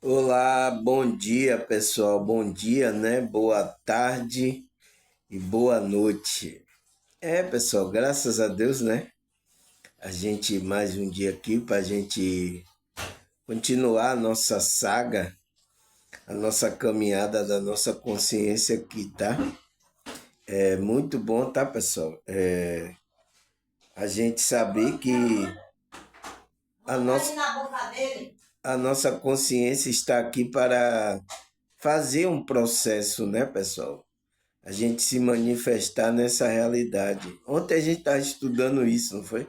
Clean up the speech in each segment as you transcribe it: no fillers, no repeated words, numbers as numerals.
Olá, bom dia pessoal, bom dia, né? Boa tarde e boa noite. Pessoal, graças a Deus, né? A gente mais um dia aqui para a gente continuar a nossa saga, a nossa caminhada da nossa consciência aqui, tá? É muito bom, tá, pessoal? A gente saber que a nossa, a nossa consciência está aqui para fazer um processo, né, pessoal? A gente se manifestar nessa realidade. Ontem a gente estava estudando isso, não foi?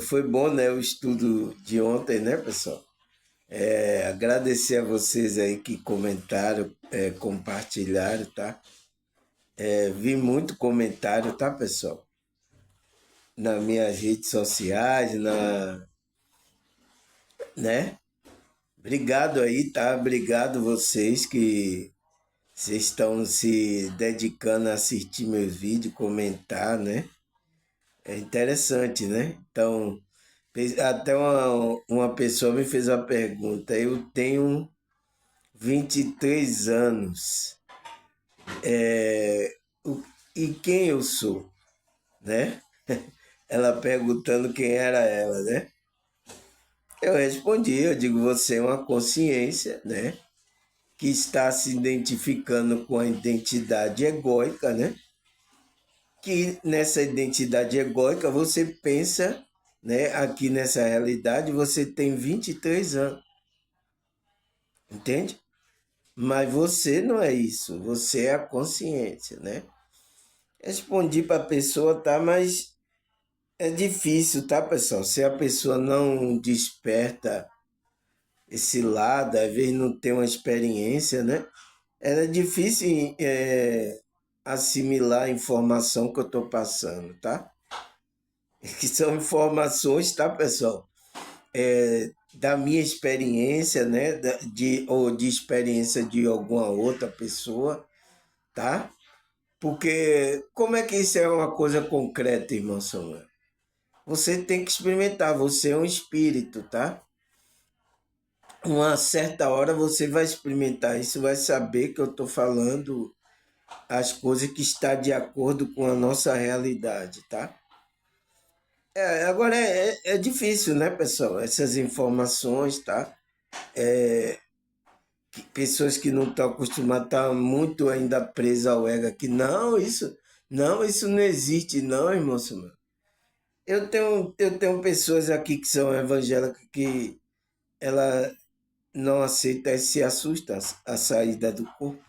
Foi bom, né, o estudo de ontem, né, pessoal? Agradecer a vocês aí que comentaram, compartilharam, tá? Vi muito comentário, tá, pessoal? Nas minhas redes sociais, né? Obrigado aí, tá? Obrigado vocês que vocês estão se dedicando a assistir meus vídeos, comentar, né? É interessante, né? Então, até uma pessoa me fez uma pergunta. Eu tenho 23 anos. É, o- e quem eu sou, né? Ela perguntando quem era ela, né? Eu respondi, eu digo, você é uma consciência, né? Que está se identificando com a identidade egóica, né? Que nessa identidade egóica você pensa, né? Aqui nessa realidade você tem 23 anos, entende? Mas você não é isso, você é a consciência, né? Respondi para a pessoa, tá? Mas é difícil, tá, pessoal? Se a pessoa não desperta esse lado, às vezes não tem uma experiência, né? É difícil assimilar a informação que eu estou passando, tá? Que são informações, tá, pessoal? Da minha experiência, né? Ou de experiência de alguma outra pessoa, tá? Porque como é que isso é uma coisa concreta, irmão Samuel? Você tem que experimentar, você é um espírito, tá? Uma certa hora você vai experimentar isso, vai saber que eu estou falando as coisas que está de acordo com a nossa realidade, tá? Agora é difícil, né, pessoal? Essas informações, tá? Pessoas que não estão acostumadas, estão muito ainda presas ao ego aqui. Não, isso não existe, não, irmão Samuel. Eu tenho pessoas aqui que são evangélicas que ela não aceita e se assusta a saída do corpo.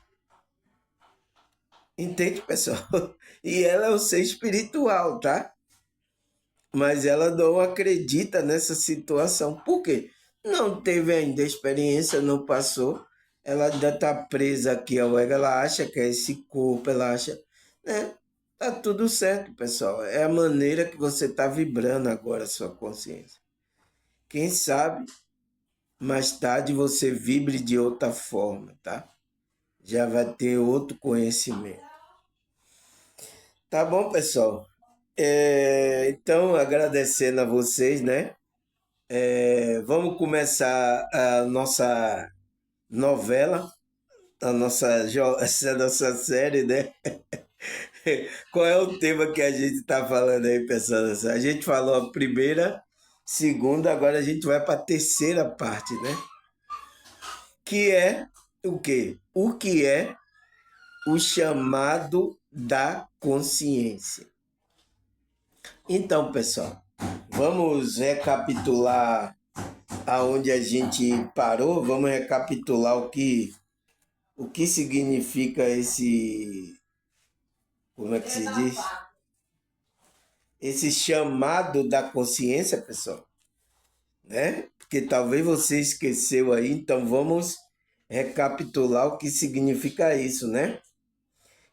Entende, pessoal? E ela é um ser espiritual, tá? Mas ela não acredita nessa situação. Por quê? Não teve ainda experiência, não passou. Ela ainda está presa aqui ao ego, ela acha que é esse corpo, ela acha. Né? Tá tudo certo, pessoal. É a maneira que você está vibrando agora a sua consciência. Quem sabe mais tarde você vibre de outra forma, tá? Já vai ter outro conhecimento. Tá bom, pessoal? Então, agradecendo a vocês, né? Vamos começar a nossa novela, essa nossa série, né? Qual é o tema que a gente está falando aí, pessoal? A gente falou a primeira, segunda, agora a gente vai para a terceira parte, né? Que é o quê? O que é o chamado da consciência. Então, pessoal, vamos recapitular aonde a gente parou, vamos recapitular o que significa esse, como é que se diz? Esse chamado da consciência, pessoal, né? Porque talvez você esqueceu aí, então vamos recapitular o que significa isso, né?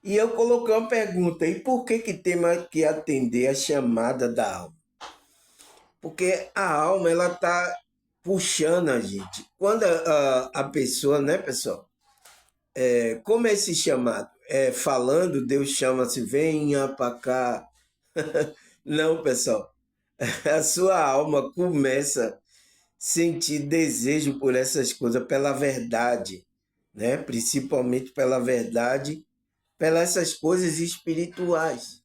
E eu coloquei uma pergunta, e por que temos que atender a chamada da alma? Porque a alma, ela tá puxando a gente. Quando a pessoa, né, pessoal? Como é esse chamado? Falando, Deus chama-se, venha para cá. Não, pessoal. A sua alma começa. sentir desejo por essas coisas, pela verdade, né? Principalmente pela verdade, pelas essas coisas espirituais.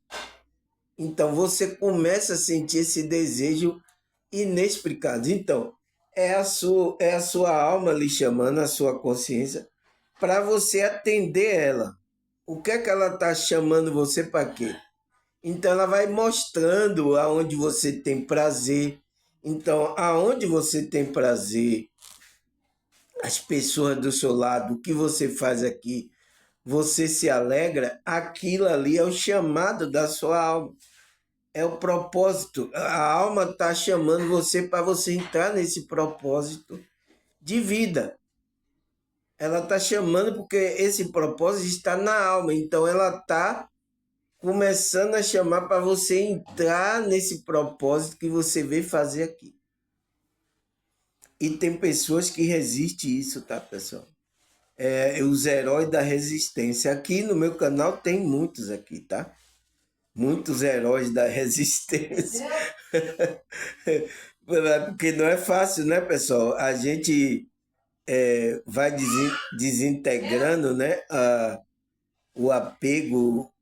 Então você começa a sentir esse desejo inexplicado. Então, é a sua alma lhe chamando, a sua consciência, para você atender ela. O que é que ela está chamando você para quê? Então ela vai mostrando aonde você tem prazer. Então, aonde você tem prazer, as pessoas do seu lado, o que você faz aqui, você se alegra, aquilo ali é o chamado da sua alma. É o propósito. A alma está chamando você para você entrar nesse propósito de vida. Ela está chamando porque esse propósito está na alma. Então ela está começando a chamar para você entrar nesse propósito que você veio fazer aqui. E tem pessoas que resistem isso, tá, pessoal? Os heróis da resistência. Aqui no meu canal tem muitos aqui, tá? Muitos heróis da resistência. Porque não é fácil, né, pessoal? A gente vai desintegrando, né, o apego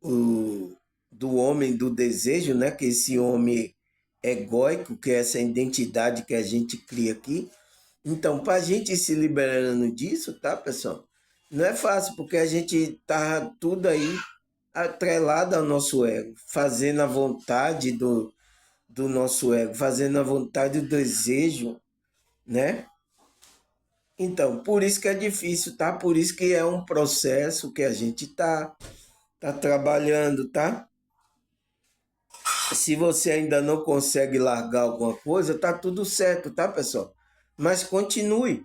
do homem, do desejo, né, que esse homem egóico, que é essa identidade que a gente cria aqui. Então, para a gente ir se liberando disso, tá, pessoal? Não é fácil, porque a gente tá tudo aí atrelado ao nosso ego, fazendo a vontade do nosso ego, fazendo a vontade do desejo, né? Então, por isso que é difícil, tá? Por isso que é um processo que a gente tá trabalhando, tá? Se você ainda não consegue largar alguma coisa, tá tudo certo, tá, pessoal? Mas continue.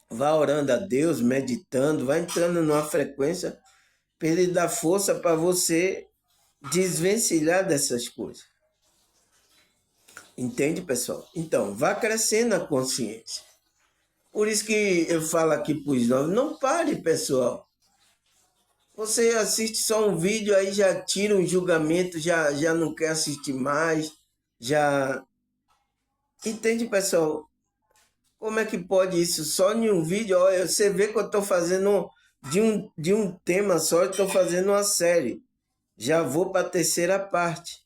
Vá orando a Deus, meditando, vai entrando numa frequência para Ele dar força para você desvencilhar dessas coisas. Entende, pessoal? Então, vá crescendo a consciência. Por isso que eu falo aqui para os novos, não pare, pessoal. Você assiste só um vídeo, aí já tira um julgamento, já não quer assistir mais, já... Entende, pessoal? Como é que pode isso? Só em um vídeo? Olha, você vê que eu estou fazendo de um tema só, eu estou fazendo uma série. Já vou para a terceira parte.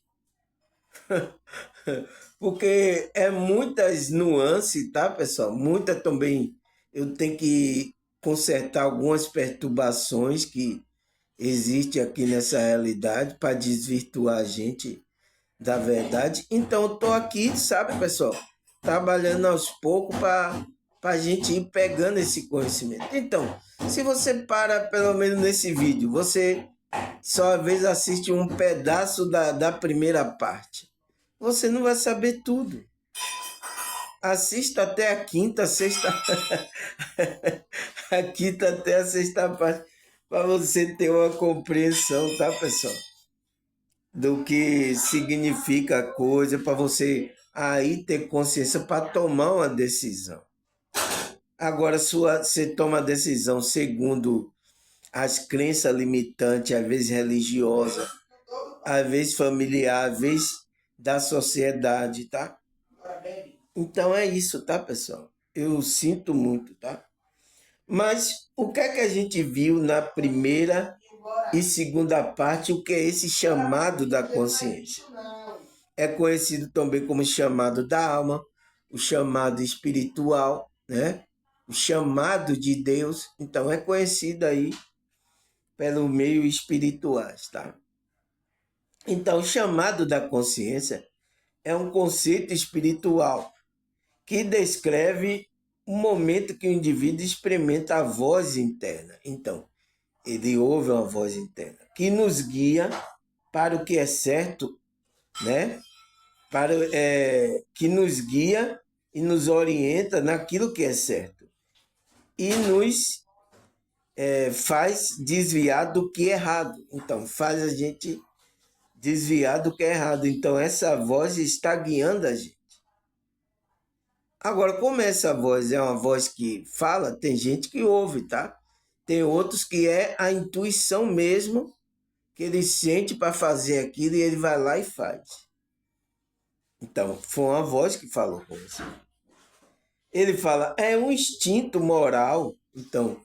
Porque é muitas nuances, tá, pessoal? Muita também. Eu tenho que consertar algumas perturbações que existem aqui nessa realidade para desvirtuar a gente da verdade. Então, eu tô aqui, sabe, pessoal? Trabalhando aos poucos para a gente ir pegando esse conhecimento. Então, se você para, pelo menos nesse vídeo, você só às vezes assiste um pedaço da primeira parte. Você não vai saber tudo. Assista até a quinta, sexta. A quinta até a sexta parte. Para você ter uma compreensão, tá, pessoal? Do que significa a coisa, para você aí ter consciência para tomar uma decisão. Agora, você toma a decisão segundo as crenças limitantes, às vezes religiosas, às vezes familiar, às vezes da sociedade, tá? Então é isso, tá, pessoal? Eu sinto muito, tá? Mas o que é que a gente viu na primeira e segunda parte, o que é esse chamado da consciência? É conhecido também como chamado da alma, o chamado espiritual, né? O chamado de Deus. Então é conhecido aí pelo meio espirituais, tá? Então, o chamado da consciência é um conceito espiritual que descreve o momento que o indivíduo experimenta a voz interna. Então, ele ouve uma voz interna que nos guia para o que é certo, né? Que nos guia e nos orienta naquilo que é certo e nos faz desviar do que é errado. Então, faz a gente desviar do que é errado. Então, essa voz está guiando a gente. Agora, como essa voz é uma voz que fala, tem gente que ouve, tá? Tem outros que é a intuição mesmo, que ele sente para fazer aquilo e ele vai lá e faz. Então, foi uma voz que falou com você. Ele fala, é um instinto moral. Então,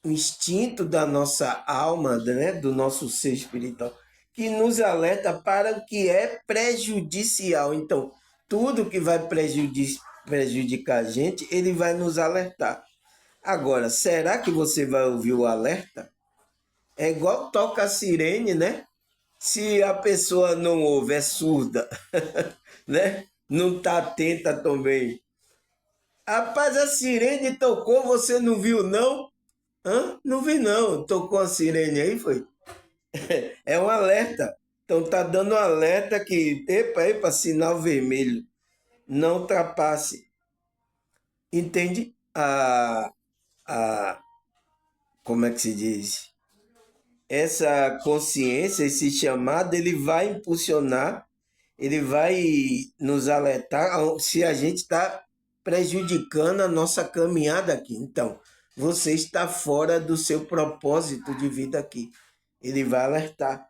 o instinto da nossa alma, né, do nosso ser espiritual, que nos alerta para o que é prejudicial. Então, tudo que vai prejudicar a gente, ele vai nos alertar. Agora, será que você vai ouvir o alerta? É igual toca a sirene, né? Se a pessoa não ouve, é surda, né? Não está atenta também. Rapaz, a sirene tocou, você não viu, não? Hã? Não vi, não. Tocou a sirene aí, foi? É um alerta. Então tá dando um alerta que, epa, epa, sinal vermelho. Não ultrapasse. Entende? A, como é que se diz? Essa consciência, esse chamado, ele vai impulsionar, ele vai nos alertar se a gente está prejudicando a nossa caminhada aqui. Então, você está fora do seu propósito de vida aqui. Ele vai alertar.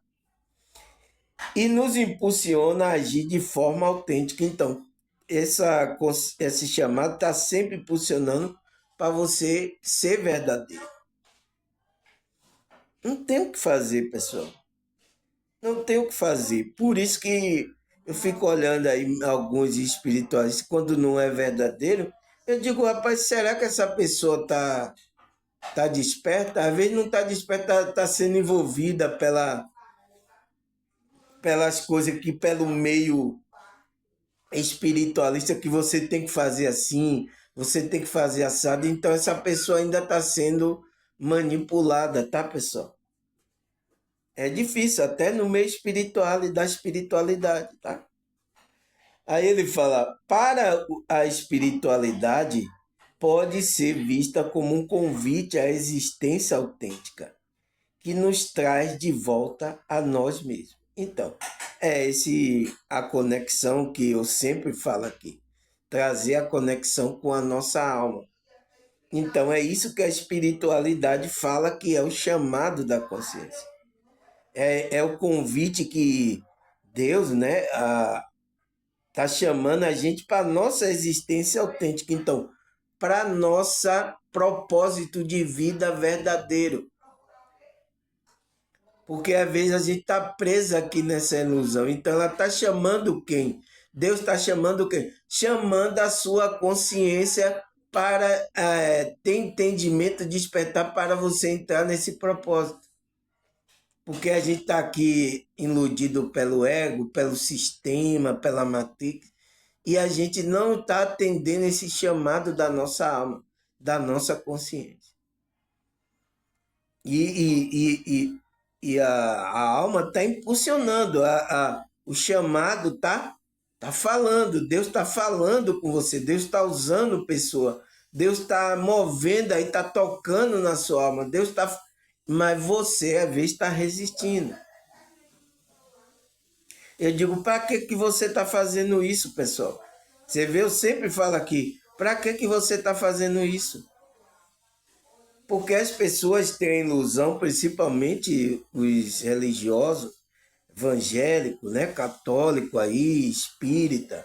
E nos impulsiona a agir de forma autêntica. Então, esse chamado está sempre impulsionando para você ser verdadeiro. Não tem o que fazer, pessoal. Não tem o que fazer. Por isso que eu fico olhando aí alguns espirituais, quando não é verdadeiro, eu digo, rapaz, será que essa pessoa tá desperta? Às vezes não está desperta, está sendo envolvida pelas coisas que, pelo meio espiritualista, que você tem que fazer assim, você tem que fazer assado. Então essa pessoa ainda está sendo manipulada, tá, pessoal? É difícil, até no meio espiritual e da espiritualidade, tá? Aí ele fala: para a espiritualidade pode ser vista como um convite à existência autêntica, que nos traz de volta a nós mesmos. Então, a conexão que eu sempre falo aqui, trazer a conexão com a nossa alma. Então, é isso que a espiritualidade fala que é o chamado da consciência. É o convite que Deus, né, tá chamando a gente para nossa existência autêntica. Então, para nossa propósito de vida verdadeiro. Porque às vezes a gente está preso aqui nessa ilusão. Então ela está chamando quem? Deus está chamando quem? Chamando a sua consciência para ter entendimento, despertar para você entrar nesse propósito. Porque a gente está aqui iludido pelo ego, pelo sistema, pela matrix, e a gente não está atendendo esse chamado da nossa alma, da nossa consciência. E a alma está impulsionando, o chamado tá falando, Deus está falando com você, Deus está usando pessoa, Deus está movendo aí, está tocando na sua alma, Deus está. Mas você, às vezes, está resistindo. Eu digo, para que você está fazendo isso, pessoal? Você vê, eu sempre falo aqui, para que você está fazendo isso? Porque as pessoas têm a ilusão, principalmente os religiosos, evangélicos, né, católico aí, espírita,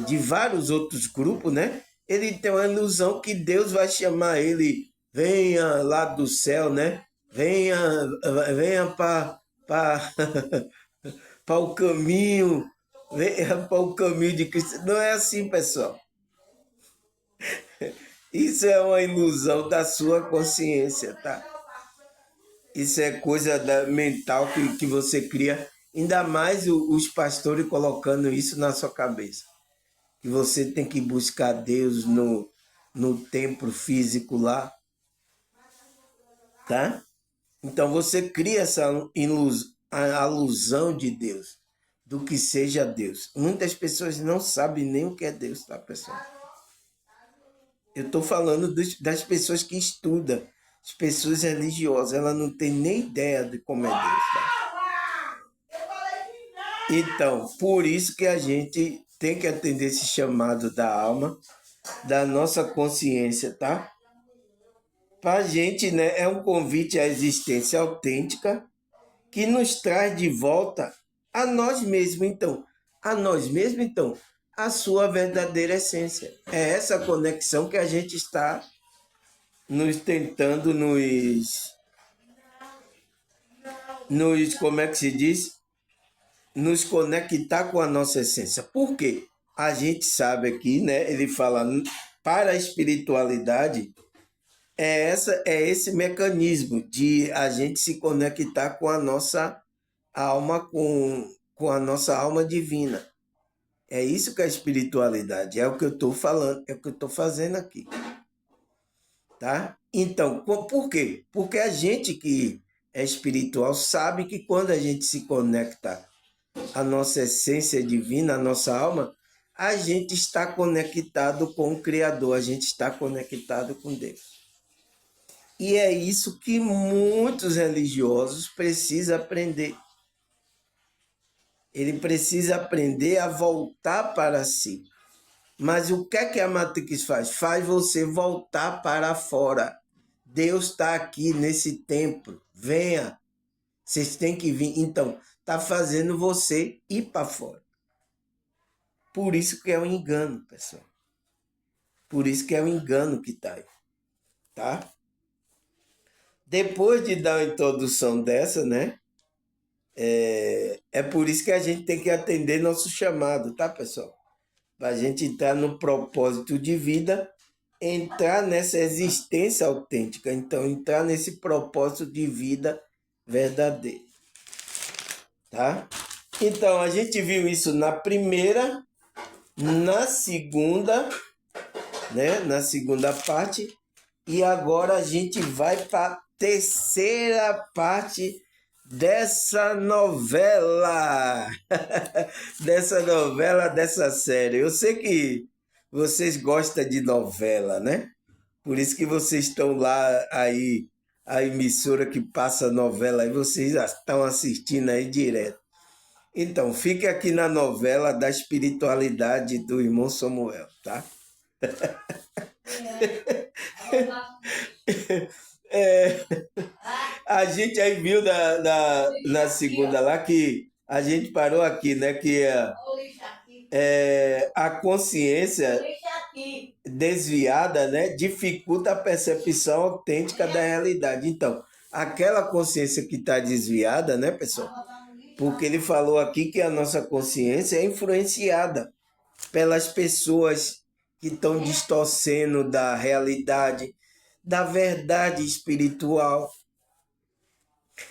de vários outros grupos, né? Ele tem uma ilusão que Deus vai chamar ele, venha lá do céu, né? Venha para para o caminho, venha para o caminho de Cristo. Não é assim, pessoal. Isso é uma ilusão da sua consciência, tá? Isso é coisa mental que você cria, ainda mais os pastores colocando isso na sua cabeça. Que você tem que buscar Deus no templo físico lá, tá? Então você cria essa alusão de Deus, do que seja Deus. Muitas pessoas não sabem nem o que é Deus, tá, pessoal? Eu estou falando das pessoas que estudam, as pessoas religiosas, ela não tem nem ideia de como é Deus, tá? Então, por isso que a gente tem que atender esse chamado da alma, da nossa consciência, tá? Para a gente, né, é um convite à existência autêntica que nos traz de volta a nós mesmos. Então, a nós mesmos, então, a sua verdadeira essência. É essa conexão que a gente está nos tentando como é que se diz? Nos conectar com a nossa essência. Por quê? A gente sabe aqui, né? Ele fala para a espiritualidade é esse mecanismo de a gente se conectar com a nossa alma, com a nossa alma divina. É isso que é a espiritualidade, é o que eu estou falando, é o que eu estou fazendo aqui. Tá? Então, por quê? Porque a gente que é espiritual sabe que quando a gente se conecta à nossa essência divina, à nossa alma, a gente está conectado com o Criador, a gente está conectado com Deus. E é isso que muitos religiosos precisam aprender. Ele precisa aprender a voltar para si. Mas o que é que a Matrix faz? Faz você voltar para fora. Deus está aqui nesse templo. Venha. Vocês têm que vir. Então, está fazendo você ir para fora. Por isso que é um engano, pessoal. Por isso que é um engano que está aí. Tá? Depois de dar uma introdução dessa, né? É por isso que a gente tem que atender nosso chamado, tá, pessoal? Para a gente entrar no propósito de vida, entrar nessa existência autêntica, então entrar nesse propósito de vida verdadeiro, tá? Então a gente viu isso na primeira, na segunda, né? Na segunda parte, e agora a gente vai para a terceira parte dessa novela, dessa série. Eu sei que vocês gostam de novela, né? Por isso que vocês estão lá aí, a emissora que passa novela, aí vocês já estão assistindo aí direto. Então, fique aqui na novela da espiritualidade do irmão Samuel, tá? É, a gente aí viu na segunda lá que a gente parou aqui, né? Que a consciência desviada, né, dificulta a percepção autêntica da realidade. Então, aquela consciência que está desviada, né, pessoal? Porque ele falou aqui que a nossa consciência é influenciada pelas pessoas que estão distorcendo da realidade, da verdade espiritual.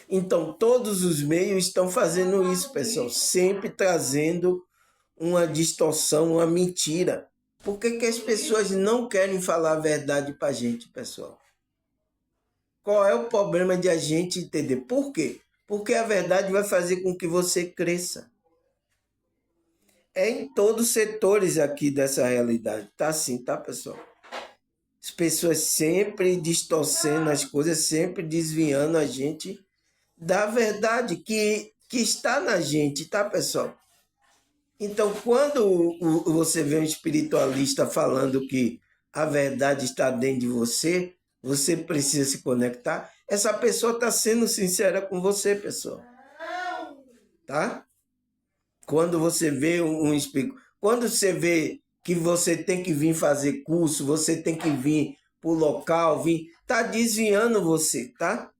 Então, todos os meios estão fazendo isso, pessoal, sempre trazendo uma distorção, uma mentira. Por que as pessoas não querem falar a verdade para a gente, pessoal? Qual é o problema de a gente entender? Por quê? Porque a verdade vai fazer com que você cresça. É em todos os setores aqui dessa realidade. Tá assim, tá, pessoal? As pessoas sempre distorcendo as coisas, sempre desviando a gente da verdade que está na gente, tá, pessoal? Então, quando você vê um espiritualista falando que a verdade está dentro de você, você precisa se conectar, essa pessoa está sendo sincera com você, pessoal. Tá? Quando você vê um espírito, quando você vê que você tem que vir fazer curso, você tem que vir para o local, tá desviando você, tá?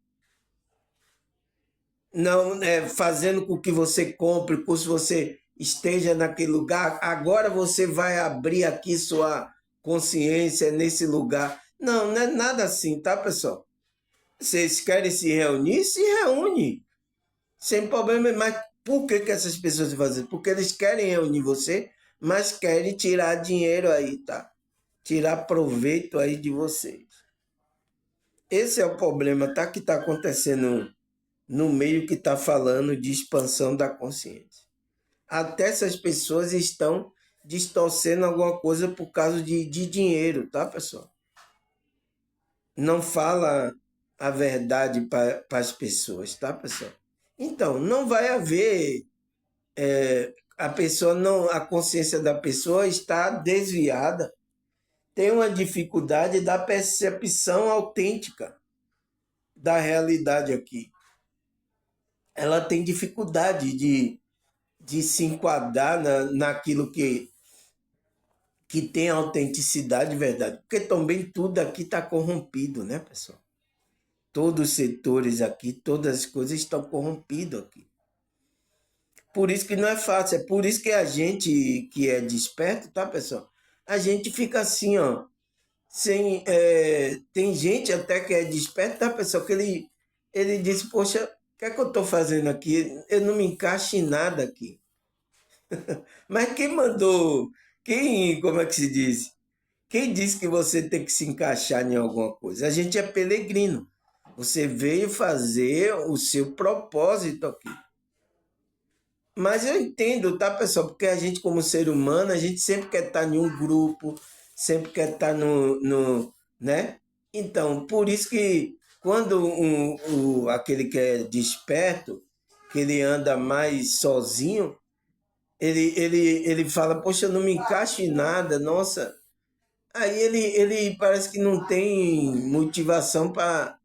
Não é fazendo com que você compre curso, você esteja naquele lugar. Agora você vai abrir aqui sua consciência nesse lugar. Não, não é nada assim, tá, pessoal? Vocês querem se reunir? Se reúne. Sem problema. Mas por que essas pessoas fazem? Porque eles querem reunir você, mas querem tirar dinheiro aí, tá? Tirar proveito aí de vocês. Esse é o problema, tá? Que está acontecendo no meio que está falando de expansão da consciência. Até essas pessoas estão distorcendo alguma coisa por causa de dinheiro, tá, pessoal? Não fala a verdade para as pessoas, tá, pessoal? Então, não vai haver a pessoa não, a consciência da pessoa está desviada, tem uma dificuldade da percepção autêntica da realidade aqui. Ela tem dificuldade de se enquadrar naquilo que que tem autenticidade e verdade. Porque também tudo aqui está corrompido, né, pessoal? Todos os setores aqui, todas as coisas estão corrompidas aqui. Por isso que não é fácil, é por isso que a gente que é desperto, tá, pessoal? A gente fica assim, ó, sem, tem gente até que é desperto, tá, pessoal? Que ele diz, poxa, o que é que eu estou fazendo aqui? Eu não me encaixo em nada aqui. Mas quem mandou, como é que se diz? Quem disse que você tem que se encaixar em alguma coisa? A gente é peregrino. Você veio fazer o seu propósito aqui. Mas eu entendo, tá, pessoal? Porque a gente, como ser humano, a gente sempre quer estar em um grupo, sempre quer estar né? Então, por isso que quando aquele que é desperto, que ele anda mais sozinho, ele fala, poxa, eu não me encaixo em nada, nossa. Aí ele parece que não tem motivação para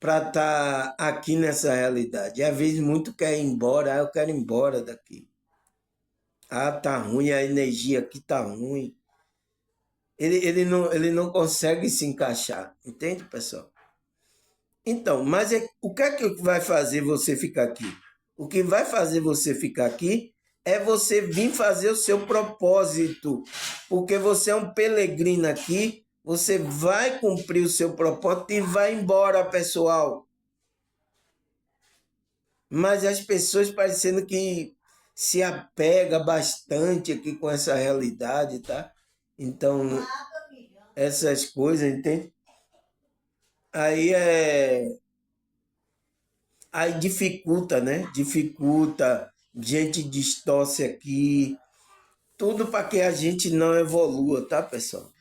estar aqui nessa realidade. E às vezes muito quer ir embora, eu quero ir embora daqui. Ah, tá ruim, a energia aqui tá ruim. Ele não consegue se encaixar, entende, pessoal? Então, mas o que é que vai fazer você ficar aqui? O que vai fazer você ficar aqui é você vir fazer o seu propósito, porque você é um peregrino aqui, você vai cumprir o seu propósito e vai embora, pessoal. Mas as pessoas parecendo que se apega bastante aqui com essa realidade, tá? Então, essas coisas, entende? Aí aí dificulta, né? Dificulta, gente distorce aqui, tudo para que a gente não evolua, tá, pessoal?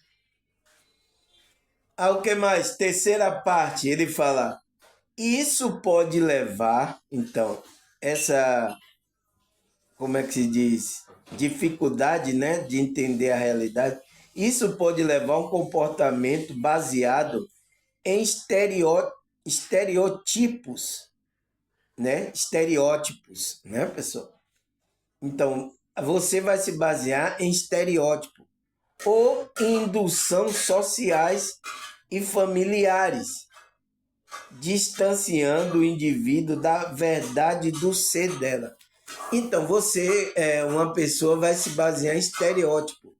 Ah, o que mais? Terceira parte, ele fala, isso pode levar, então, essa, como é que se diz? Dificuldade, né, de entender a realidade. Isso pode levar a um comportamento baseado em estereotipos, né? Estereótipos, né, pessoal? Então, você vai se basear em estereótipo ou em indução sociais e familiares, distanciando o indivíduo da verdade do ser dela. Então, você, uma pessoa, vai se basear em estereótipo,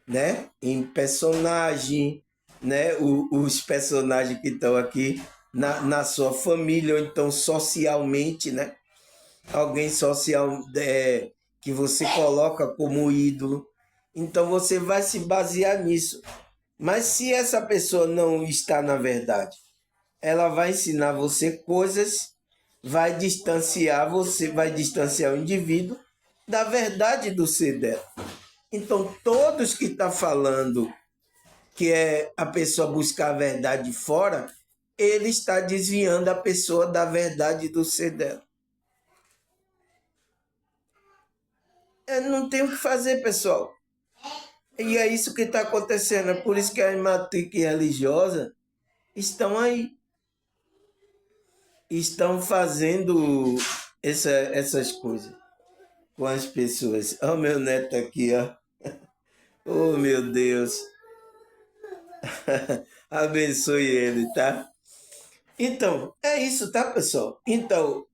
né? Em personagem, né? Os personagens que estão aqui na sua família, ou então socialmente, né? Alguém social que você coloca como ídolo. Então você vai se basear nisso. Mas se essa pessoa não está na verdade, ela vai ensinar você coisas, vai distanciar você, vai distanciar o indivíduo da verdade do ser dela. Então todos que estão falando que é a pessoa buscar a verdade fora, ele está desviando a pessoa da verdade do ser dela. Não tem o que fazer, pessoal. E é isso que está acontecendo. É por isso que as matrizes religiosas estão aí. Estão fazendo essas coisas com as pessoas. Olha o meu neto aqui, ó. Oh, meu Deus. Abençoe ele, tá? Então, é isso, tá, pessoal? Então,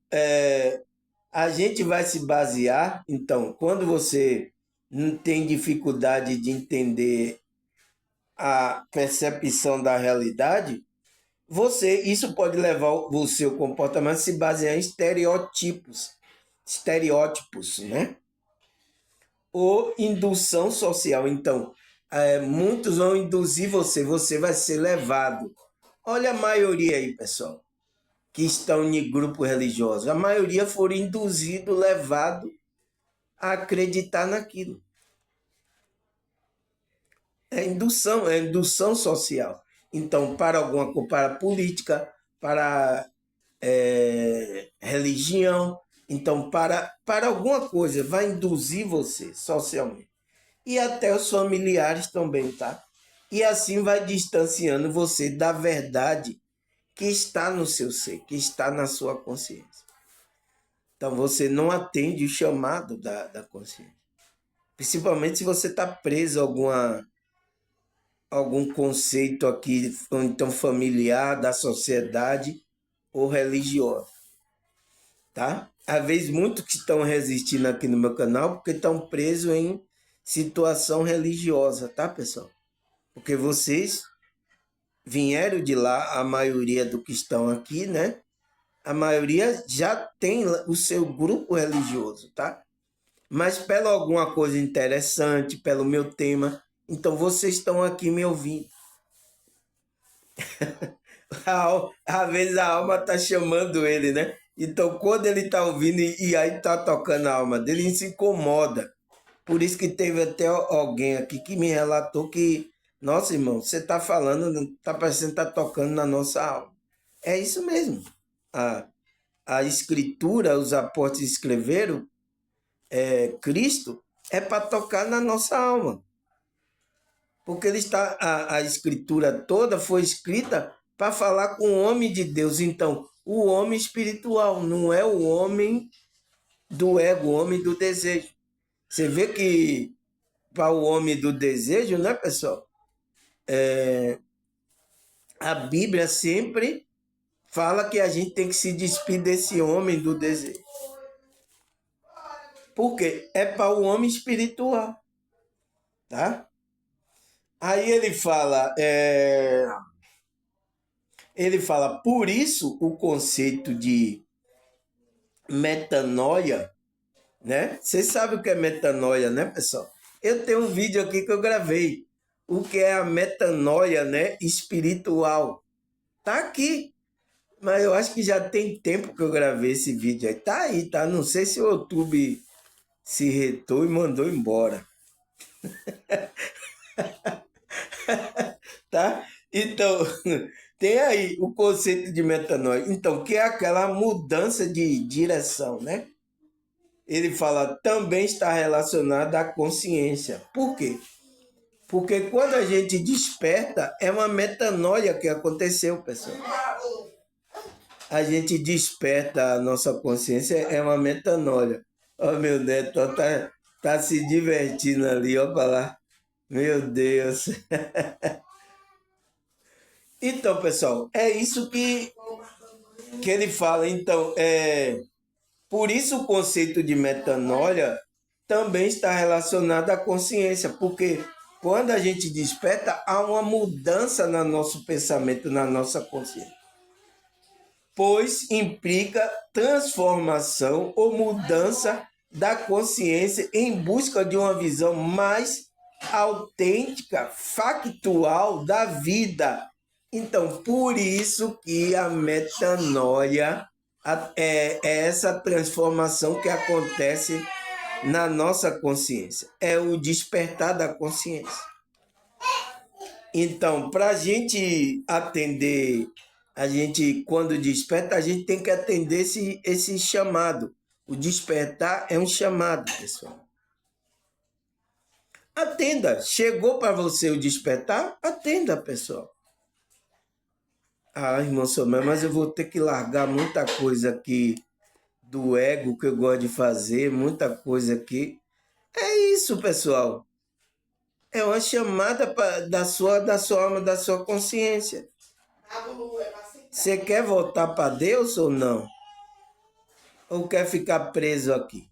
a gente vai se basear. Então, quando você não tem dificuldade de entender a percepção da realidade, isso pode levar o seu comportamento a se basear em estereótipos, né? Ou indução social. Então, muitos vão induzir você vai ser levado. Olha a maioria aí, pessoal, que estão em grupo religioso. A maioria foram induzidos, levados a acreditar naquilo. É indução social. Então, para política, para religião, então para alguma coisa vai induzir você socialmente. E até os familiares também, tá? E assim vai distanciando você da verdade que está no seu ser, que está na sua consciência. Então você não atende o chamado da consciência. Principalmente se você está preso a algum conceito aqui, ou então familiar, da sociedade ou religiosa, tá? Às vezes muitos que estão resistindo aqui no meu canal porque estão presos em situação religiosa, tá, pessoal? Porque vocês vieram de lá, a maioria do que estão aqui, né? A maioria já tem o seu grupo religioso, tá? Mas pela alguma coisa interessante, pelo meu tema, então vocês estão aqui me ouvindo. Às vezes a alma tá chamando ele, né? Então quando ele tá ouvindo e aí tá tocando a alma dele, ele se incomoda. Por isso que teve até alguém aqui que me relatou que, nossa, irmão, você tá falando, tá parecendo que tá tocando na nossa alma. É isso mesmo. A, a escritura, os apóstolos escreveram, Cristo, é para tocar na nossa alma. Porque ele está, a escritura toda foi escrita para falar com o homem de Deus. Então, o homem espiritual, não é o homem do ego, o homem do desejo. Você vê que para o homem do desejo, né, pessoal? A Bíblia sempre fala que a gente tem que se despir desse homem do desejo. Por quê? É para o homem espiritual, tá? Aí ele fala, por isso o conceito de metanoia, né? Vocês sabem o que é metanoia, né, pessoal? Eu tenho um vídeo aqui que eu gravei. O que é a metanoia, né? Espiritual. Tá aqui. Mas eu acho que já tem tempo que eu gravei esse vídeo aí. Tá aí, tá? Não sei se o YouTube se retou e mandou embora. Tá? Então, tem aí o conceito de metanoia. Então, que é aquela mudança de direção, né? Ele fala também está relacionada à consciência. Por quê? Porque quando a gente desperta, é uma metanoia que aconteceu, pessoal. A gente desperta a nossa consciência, é uma metanoia. Ó, meu neto, ó, tá se divertindo ali, ó, pra lá. Meu Deus. Então, pessoal, é isso que ele fala. Então, por isso o conceito de metanoia também está relacionado à consciência, porque quando a gente desperta, há uma mudança no nosso pensamento, na nossa consciência. Pois implica transformação ou mudança da consciência em busca de uma visão mais autêntica, factual da vida. Então, por isso que a metanoia é essa transformação que acontece na nossa consciência. É o despertar da consciência. Então, para a gente atender, a gente, quando desperta, a gente tem que atender esse chamado. O despertar é um chamado, pessoal. Atenda. Chegou para você o despertar? Atenda, pessoal. Ah, irmão Somé, mas eu vou ter que largar muita coisa aqui do ego que eu gosto de fazer, muita coisa aqui. É isso, pessoal. É uma chamada da sua alma, da sua consciência. Você quer voltar para Deus ou não? Ou quer ficar preso aqui?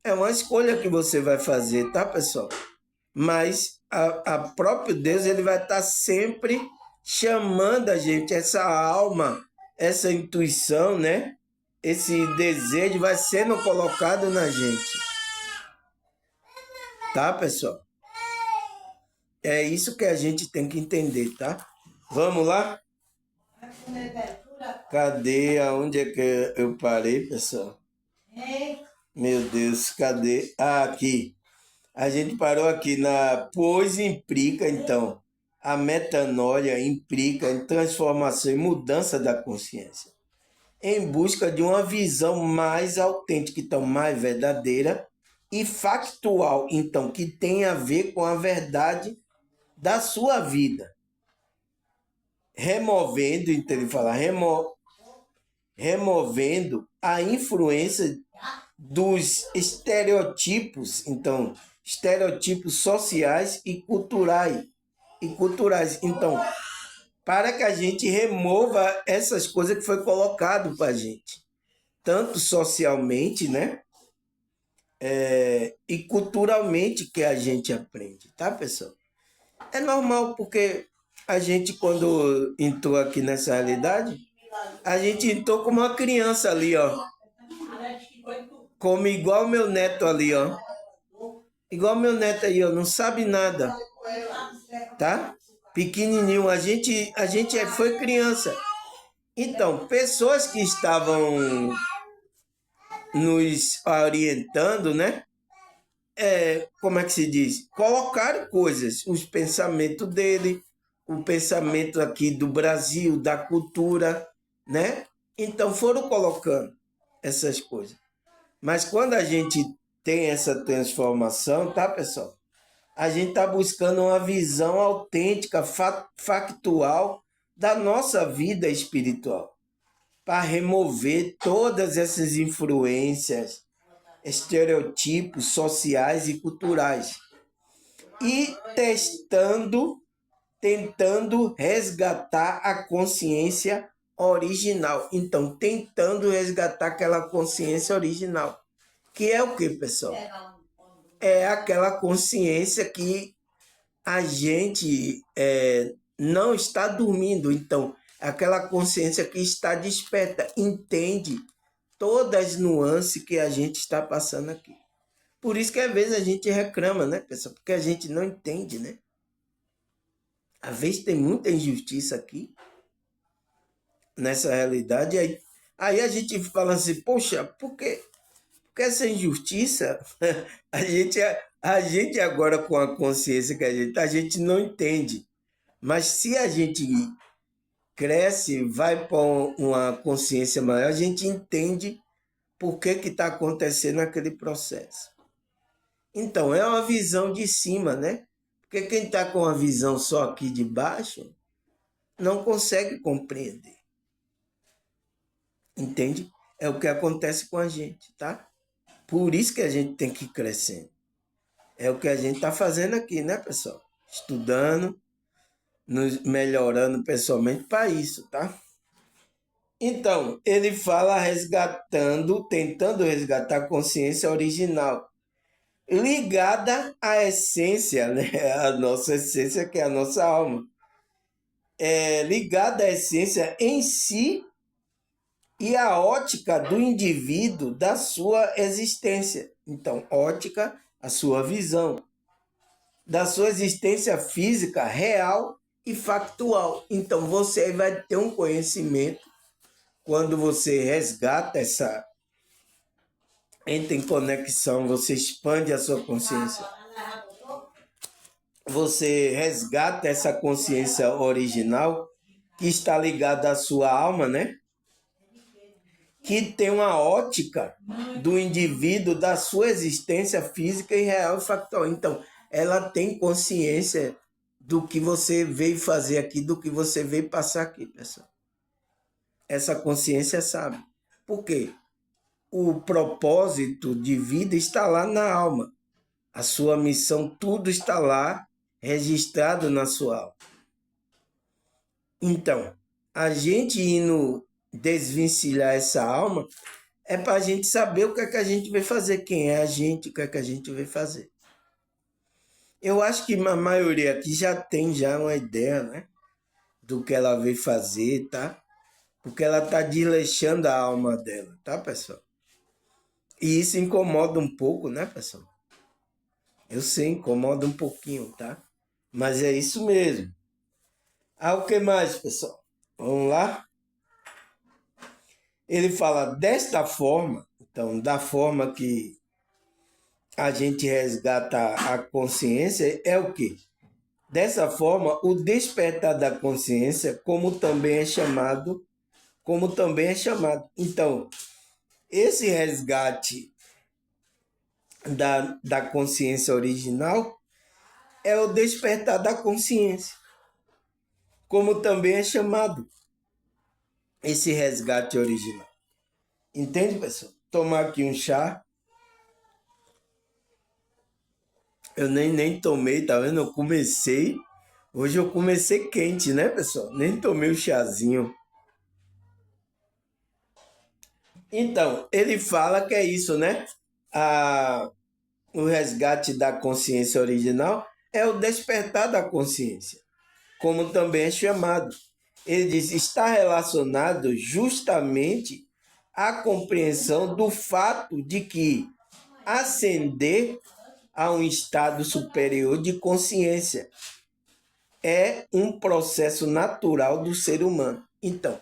É uma escolha que você vai fazer, tá, pessoal? Mas a próprio Deus, ele vai estar sempre chamando a gente, essa alma, essa intuição, né? Esse desejo vai sendo colocado na gente. Tá, pessoal? É isso que a gente tem que entender, tá? Vamos lá? Cadê? Aonde é que eu parei, pessoal? Meu Deus, cadê? Ah, aqui. A gente parou aqui na... Pois implica, então, a metanoia implica em transformação e mudança da consciência, em busca de uma visão mais autêntica, então, mais verdadeira e factual, então, que tem a ver com a verdade da sua vida. Removendo, então ele fala, removendo a influência dos estereotipos, então, estereotipos sociais e culturais. Então, para que a gente remova essas coisas que foi colocado para a gente, tanto socialmente, né? E culturalmente que a gente aprende, tá, pessoal? É normal porque a gente, quando entrou aqui nessa realidade, a gente entrou como uma criança ali, ó. Como igual meu neto ali, ó. Igual meu neto aí, ó, não sabe nada, tá? Pequenininho, a gente foi criança. Então, pessoas que estavam nos orientando, né? Como é que se diz? Colocaram coisas, os pensamentos dele, o pensamento aqui do Brasil, da cultura, né? Então foram colocando essas coisas. Mas quando a gente tem essa transformação, tá, pessoal? A gente está buscando uma visão autêntica, factual da nossa vida espiritual, para remover todas essas influências, estereotipos sociais e culturais e tentando resgatar a consciência original. Então, tentando resgatar aquela consciência original, que é o que, pessoal? É aquela consciência que a gente não está dormindo. Então, aquela consciência que está desperta, entende todas as nuances que a gente está passando aqui. Por isso que às vezes a gente reclama, né, pessoal? Porque a gente não entende, né? Às vezes tem muita injustiça aqui, nessa realidade. Aí a gente fala assim, poxa, porque essa injustiça, a gente agora com a consciência que a gente não entende. Mas se a gente cresce, vai para uma consciência maior, a gente entende por que está acontecendo aquele processo. Então, é uma visão de cima, né? Porque quem está com a visão só aqui de baixo não consegue compreender. Entende? É o que acontece com a gente, tá? Por isso que a gente tem que ir crescendo. É o que a gente está fazendo aqui, né, pessoal? Estudando, nos melhorando pessoalmente para isso, tá? Então, ele fala tentando resgatar a consciência original, ligada à essência, né? A nossa essência, que é a nossa alma. Ligada à essência em si e à ótica do indivíduo da sua existência. Então, ótica, a sua visão, da sua existência física real e factual. Então, você vai ter um conhecimento quando você resgata entra em conexão, você expande a sua consciência. Você resgata essa consciência original que está ligada à sua alma, né? Que tem uma ótica do indivíduo, da sua existência física e real e factual. Então, ela tem consciência do que você veio fazer aqui, do que você veio passar aqui, pessoal. Essa consciência sabe. Por quê? O propósito de vida está lá na alma. A sua missão, tudo está lá registrado na sua alma. Então, a gente indo desvencilhar essa alma é para a gente saber o que é que a gente vai fazer, quem é a gente, o que é que a gente vai fazer. Eu acho que a maioria aqui já tem uma ideia, né, do que ela veio fazer, tá? Porque ela está desleixando a alma dela, tá, pessoal? E isso incomoda um pouco, né, pessoal? Eu sei, incomoda um pouquinho, tá? Mas é isso mesmo. O que mais, pessoal? Vamos lá? Ele fala desta forma, então, da forma que a gente resgata a consciência, é o quê? Dessa forma, o despertar da consciência, como também é chamado. Então, esse resgate da consciência original é o despertar da consciência, como também é chamado esse resgate original. Entende, pessoal? Tomar aqui um chá. Eu nem tomei, tá vendo? Eu comecei. Hoje eu comecei quente, né, pessoal? Nem tomei o chazinho. Então, ele fala que é isso, né? O resgate da consciência original é o despertar da consciência, como também é chamado. Ele diz, está relacionado justamente à compreensão do fato de que ascender a um estado superior de consciência é um processo natural do ser humano. Então,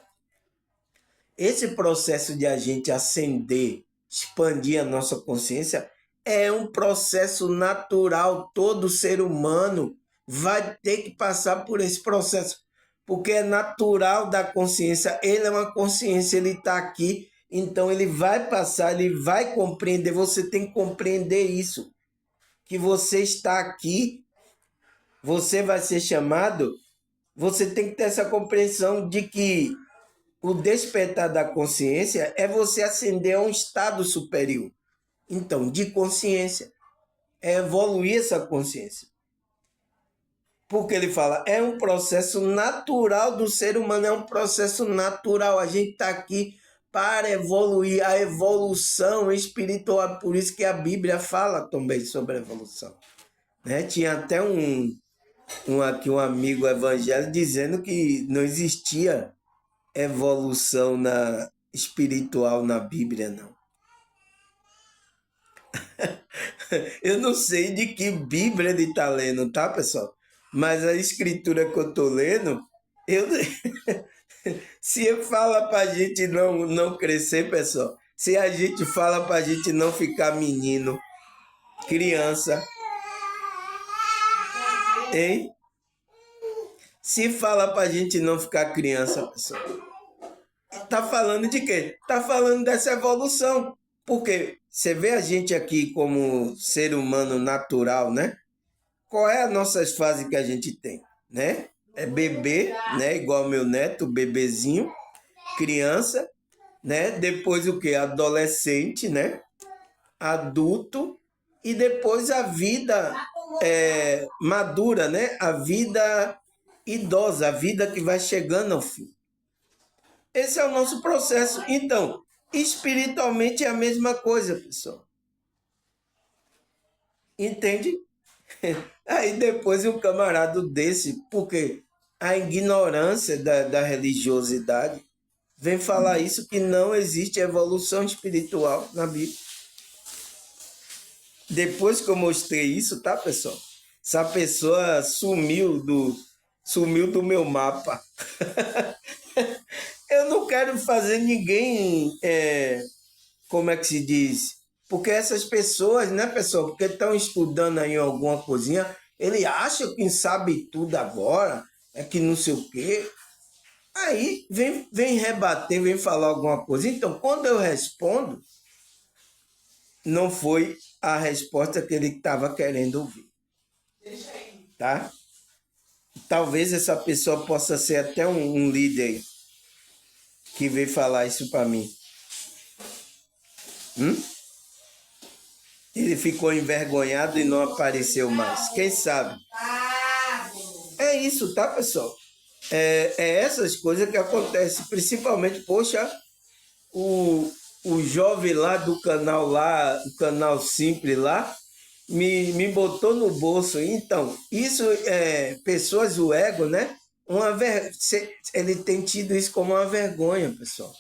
esse processo de a gente ascender, expandir a nossa consciência, é um processo natural. Todo ser humano vai ter que passar por esse processo, porque é natural da consciência. Ele é uma consciência, ele está aqui, então ele vai passar, ele vai compreender. Você tem que compreender isso, que você está aqui, você vai ser chamado. Você tem que ter essa compreensão de que o despertar da consciência é você ascender a um estado superior. Então, de consciência, é evoluir essa consciência. Porque ele fala, é um processo natural do ser humano, é um processo natural. A gente está aqui para evoluir, a evolução espiritual. Por isso que a Bíblia fala também sobre a evolução. Né? Tinha até aqui um amigo evangélico dizendo que não existia evolução espiritual na Bíblia, não. Eu não sei de que Bíblia ele está lendo, tá, pessoal? Mas a escritura que eu estou lendo, eu... se fala para a gente não crescer, pessoal, se a gente fala para a gente não ficar menino, criança, hein? Se fala para a gente não ficar criança, pessoal, tá falando de quê? Tá falando dessa evolução. Porque você vê a gente aqui como ser humano natural, né? Qual é a nossas fases que a gente tem, né? É bebê, né? Igual meu neto, bebezinho, criança, né? Depois o quê? Adolescente, né? Adulto e depois a vida madura, né? A vida idosa, a vida que vai chegando ao fim. Esse é o nosso processo. Então, espiritualmente é a mesma coisa, pessoal. Entende? Aí depois o camarada desse, porque a ignorância da religiosidade vem falar isso, que não existe evolução espiritual na Bíblia. Depois que eu mostrei isso, tá, pessoal? Essa pessoa sumiu do meu mapa. Eu não quero fazer ninguém, como é que se diz? Porque essas pessoas, né, pessoal, porque estão estudando aí alguma coisinha, ele acha que sabe tudo agora, é que não sei o quê. Aí vem rebater, vem falar alguma coisa. Então, quando eu respondo, não foi a resposta que ele estava querendo ouvir. Tá? Talvez essa pessoa possa ser até um líder que veio falar isso para mim. Ele ficou envergonhado e não apareceu mais. Quem sabe? É isso, tá, pessoal? É essas coisas que acontecem. Principalmente, poxa, o jovem lá, o canal Simples lá, me botou no bolso. Então, isso pessoas, o ego, né? Ele tem tido isso como uma vergonha, pessoal.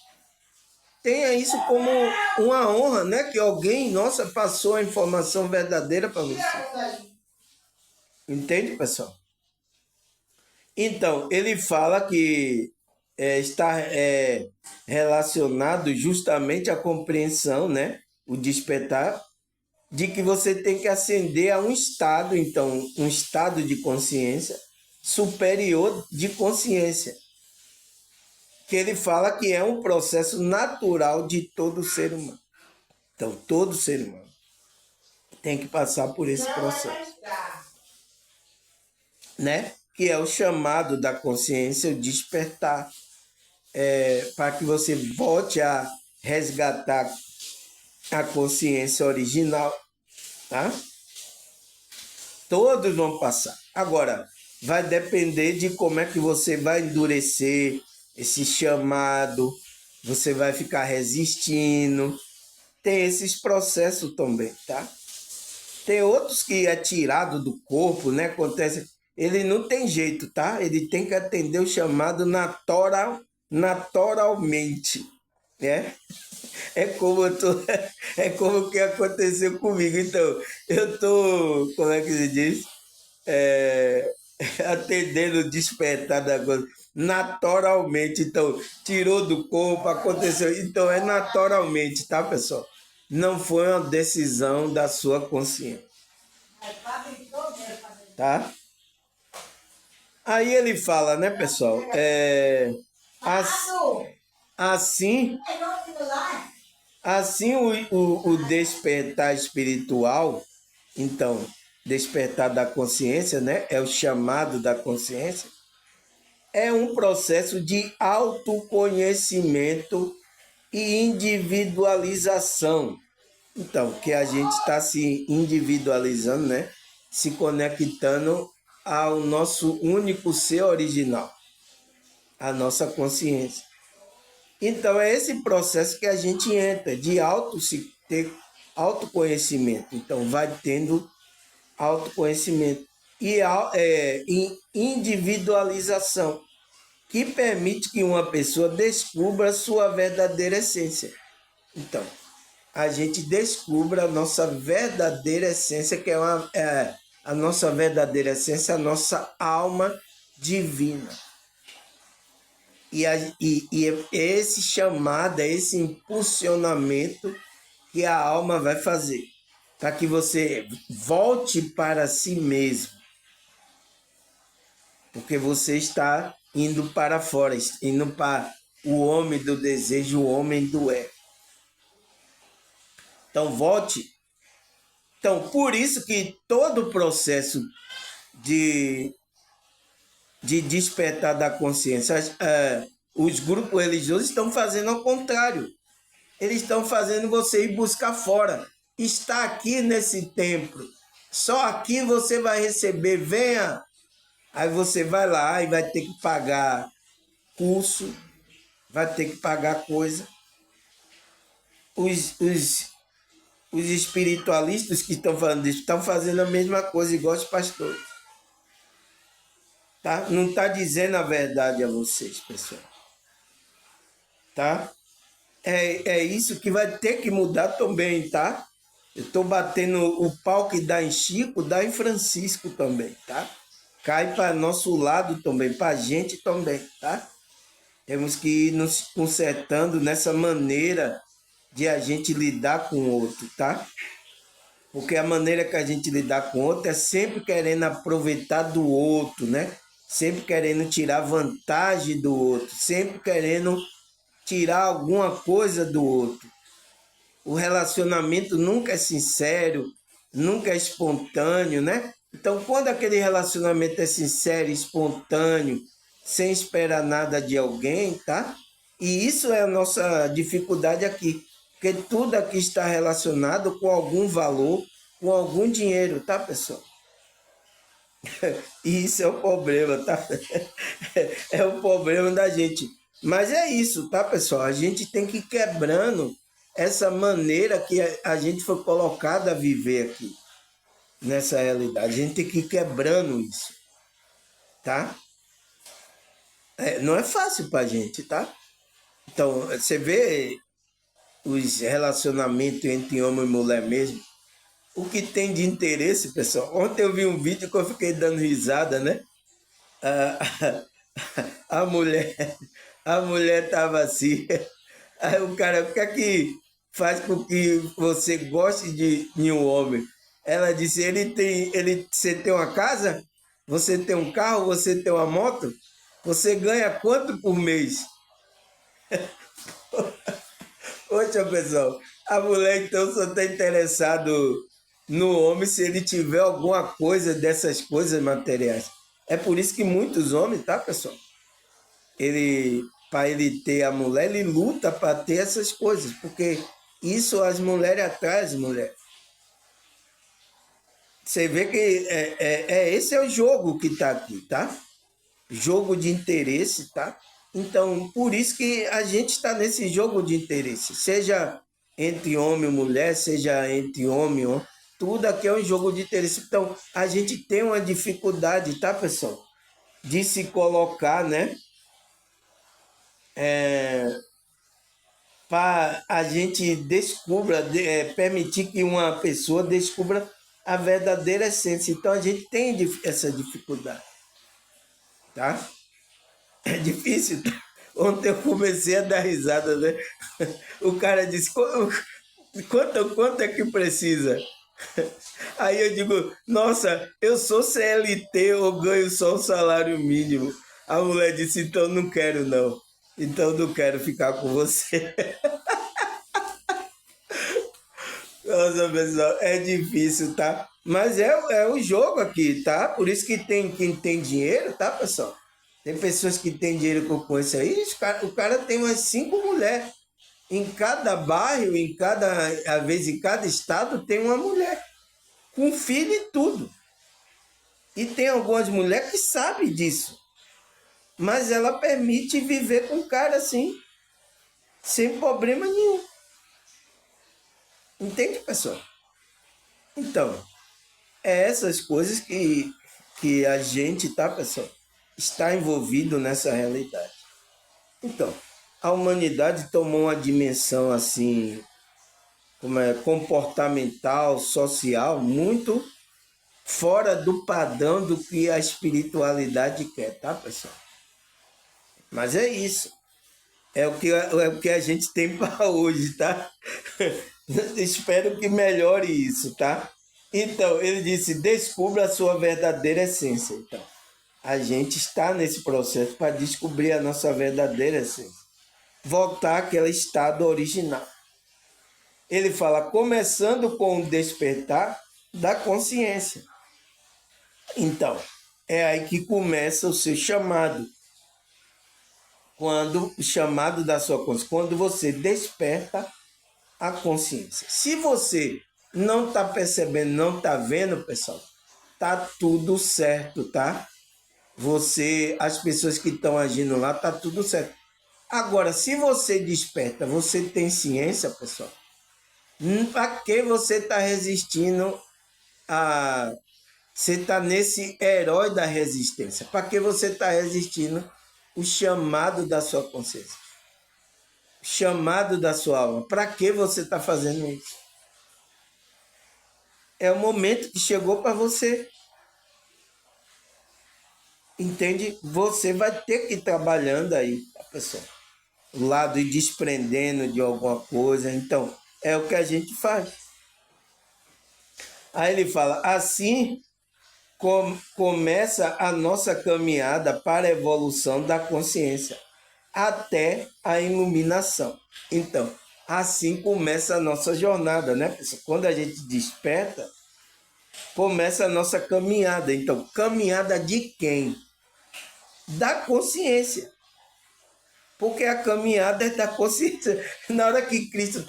Tenha isso como uma honra, né? Que alguém, nossa, passou a informação verdadeira para você. Entende, pessoal? Então, ele fala que está relacionado justamente à compreensão, né? O despertar, de que você tem que ascender a um estado, então, um estado de consciência superior de consciência. Que ele fala que é um processo natural de todo ser humano. Então, todo ser humano tem que passar por esse processo, né? Que é o chamado da consciência, o despertar, para que você volte a resgatar a consciência original, tá? Todos vão passar. Agora, vai depender de como é que você vai endurecer esse chamado, você vai ficar resistindo. Tem esses processos também, tá? Tem outros que é tirado do corpo, né? Acontece, ele não tem jeito, tá? Ele tem que atender o chamado naturalmente, né? É como eu tô, é como o que aconteceu comigo. Então, eu tô, como é que se diz? É, atendendo o despertar da coisa naturalmente. Então, tirou do corpo, aconteceu. Então, é naturalmente, tá, pessoal? Não foi uma decisão da sua consciência, tá? Aí ele fala, né, pessoal? Assim, assim o despertar espiritual, então, despertar da consciência, né? É o chamado da consciência. É um processo de autoconhecimento e individualização. Então, que a gente está se individualizando, né? Se conectando ao nosso único ser original, a nossa consciência. Então, é esse processo que a gente entra, de ter autoconhecimento. Então, vai tendo autoconhecimento e individualização, que permite que uma pessoa descubra sua verdadeira essência. Então, a gente descubra a nossa verdadeira essência, que a nossa verdadeira essência, a nossa alma divina. E é esse chamado, é esse impulsionamento que a alma vai fazer, para que você volte para si mesmo, porque você está indo para fora, indo para o homem do desejo, o homem do ego. Então, volte. Então, por isso que todo o processo de despertar da consciência, os grupos religiosos estão fazendo ao contrário. Eles estão fazendo você ir buscar fora. Está aqui nesse templo. Só aqui você vai receber. Venha. Aí você vai lá e vai ter que pagar curso, vai ter que pagar coisa. Os espiritualistas que estão falando isso estão fazendo a mesma coisa, igual os pastores. Tá? Não está dizendo a verdade a vocês, pessoal. Tá? É isso que vai ter que mudar também, tá? Eu estou batendo o pau que dá em Chico, dá em Francisco também, tá? Cai para nosso lado também, para a gente também, tá? Temos que ir nos consertando nessa maneira de a gente lidar com o outro, tá? Porque a maneira que a gente lidar com o outro é sempre querendo aproveitar do outro, né? Sempre querendo tirar vantagem do outro, sempre querendo tirar alguma coisa do outro. O relacionamento nunca é sincero, nunca é espontâneo, né? Então, quando aquele relacionamento é sincero, espontâneo, sem esperar nada de alguém, tá? E isso é a nossa dificuldade aqui, porque tudo aqui está relacionado com algum valor, com algum dinheiro, tá, pessoal? E isso é o problema, tá? É o problema da gente. Mas é isso, tá, pessoal? A gente tem que ir quebrando essa maneira que a gente foi colocado a viver aqui, nessa realidade. A gente tem que ir quebrando isso, tá? Não é fácil pra gente, tá? Então, você vê os relacionamentos entre homem e mulher mesmo, o que tem de interesse, pessoal. Ontem eu vi um vídeo que eu fiquei dando risada, né? A mulher, a mulher tava assim. Aí o cara, o que é que faz com que você goste de um homem? Ela disse, você tem uma casa? Você tem um carro? Você tem uma moto? Você ganha quanto por mês? Poxa, pessoal, a mulher então só está interessado no homem se ele tiver alguma coisa dessas coisas materiais. É por isso que muitos homens, tá, pessoal? Para ele ter a mulher, ele luta para ter essas coisas, porque isso as mulheres atraem as mulheres. Você vê que esse é o jogo que está aqui, tá? Jogo de interesse, tá? Então, por isso que a gente está nesse jogo de interesse, seja entre homem e mulher, seja entre homem e homem, tudo aqui é um jogo de interesse. Então, a gente tem uma dificuldade, tá, pessoal? De se colocar, né? Para a gente permitir que uma pessoa descubra a verdadeira essência. Então, a gente tem essa dificuldade, tá? É difícil. Ontem eu comecei a dar risada, né? O cara disse, quanto é que precisa? Aí eu digo, nossa, eu sou CLT, eu ganho só o salário mínimo. A mulher disse, então não quero não. Então não quero ficar com você. Nossa, pessoal, é difícil, tá? Mas é o jogo aqui, tá? Por isso que tem quem tem dinheiro, tá, pessoal? Tem pessoas que têm dinheiro que eu conheço aí, o cara tem umas 5 mulheres. Em cada bairro, às vezes em cada estado, tem uma mulher. Com filho e tudo. E tem algumas mulheres que sabem disso. Mas ela permite viver com o cara assim, sem problema nenhum. Entende, pessoal? Então, é essas coisas que a gente, tá, pessoal, está envolvido nessa realidade. Então, a humanidade tomou uma dimensão assim, como é, comportamental, social, muito fora do padrão do que a espiritualidade quer, tá, pessoal? Mas é isso. É o que a gente tem para hoje, tá? Espero que melhore isso, tá? Então, ele disse: descubra a sua verdadeira essência. Então, a gente está nesse processo para descobrir a nossa verdadeira essência. Voltar àquele estado original. Ele fala, começando com o despertar da consciência. Então, é aí que começa o seu chamado. Quando o chamado da sua consciência, quando você desperta a consciência. Se você não está percebendo, não está vendo, pessoal, tá tudo certo, tá? As pessoas que estão agindo lá, tá tudo certo. Agora, se você desperta, você tem ciência, pessoal, para que você está resistindo a. Você está nesse herói da resistência? Para que você está resistindo o chamado da sua consciência? O chamado da sua alma? Para que você está fazendo isso? É o momento que chegou para você. Entende? Você vai ter que ir trabalhando aí, tá, pessoal? O lado e desprendendo de alguma coisa. Então, é o que a gente faz. Aí ele fala, assim começa a nossa caminhada para a evolução da consciência, até a iluminação. Então, assim começa a nossa jornada, né, pessoal? Quando a gente desperta, começa a nossa caminhada. Então, caminhada de quem? Da consciência. Porque a caminhada é da consciência. Na hora que Cristo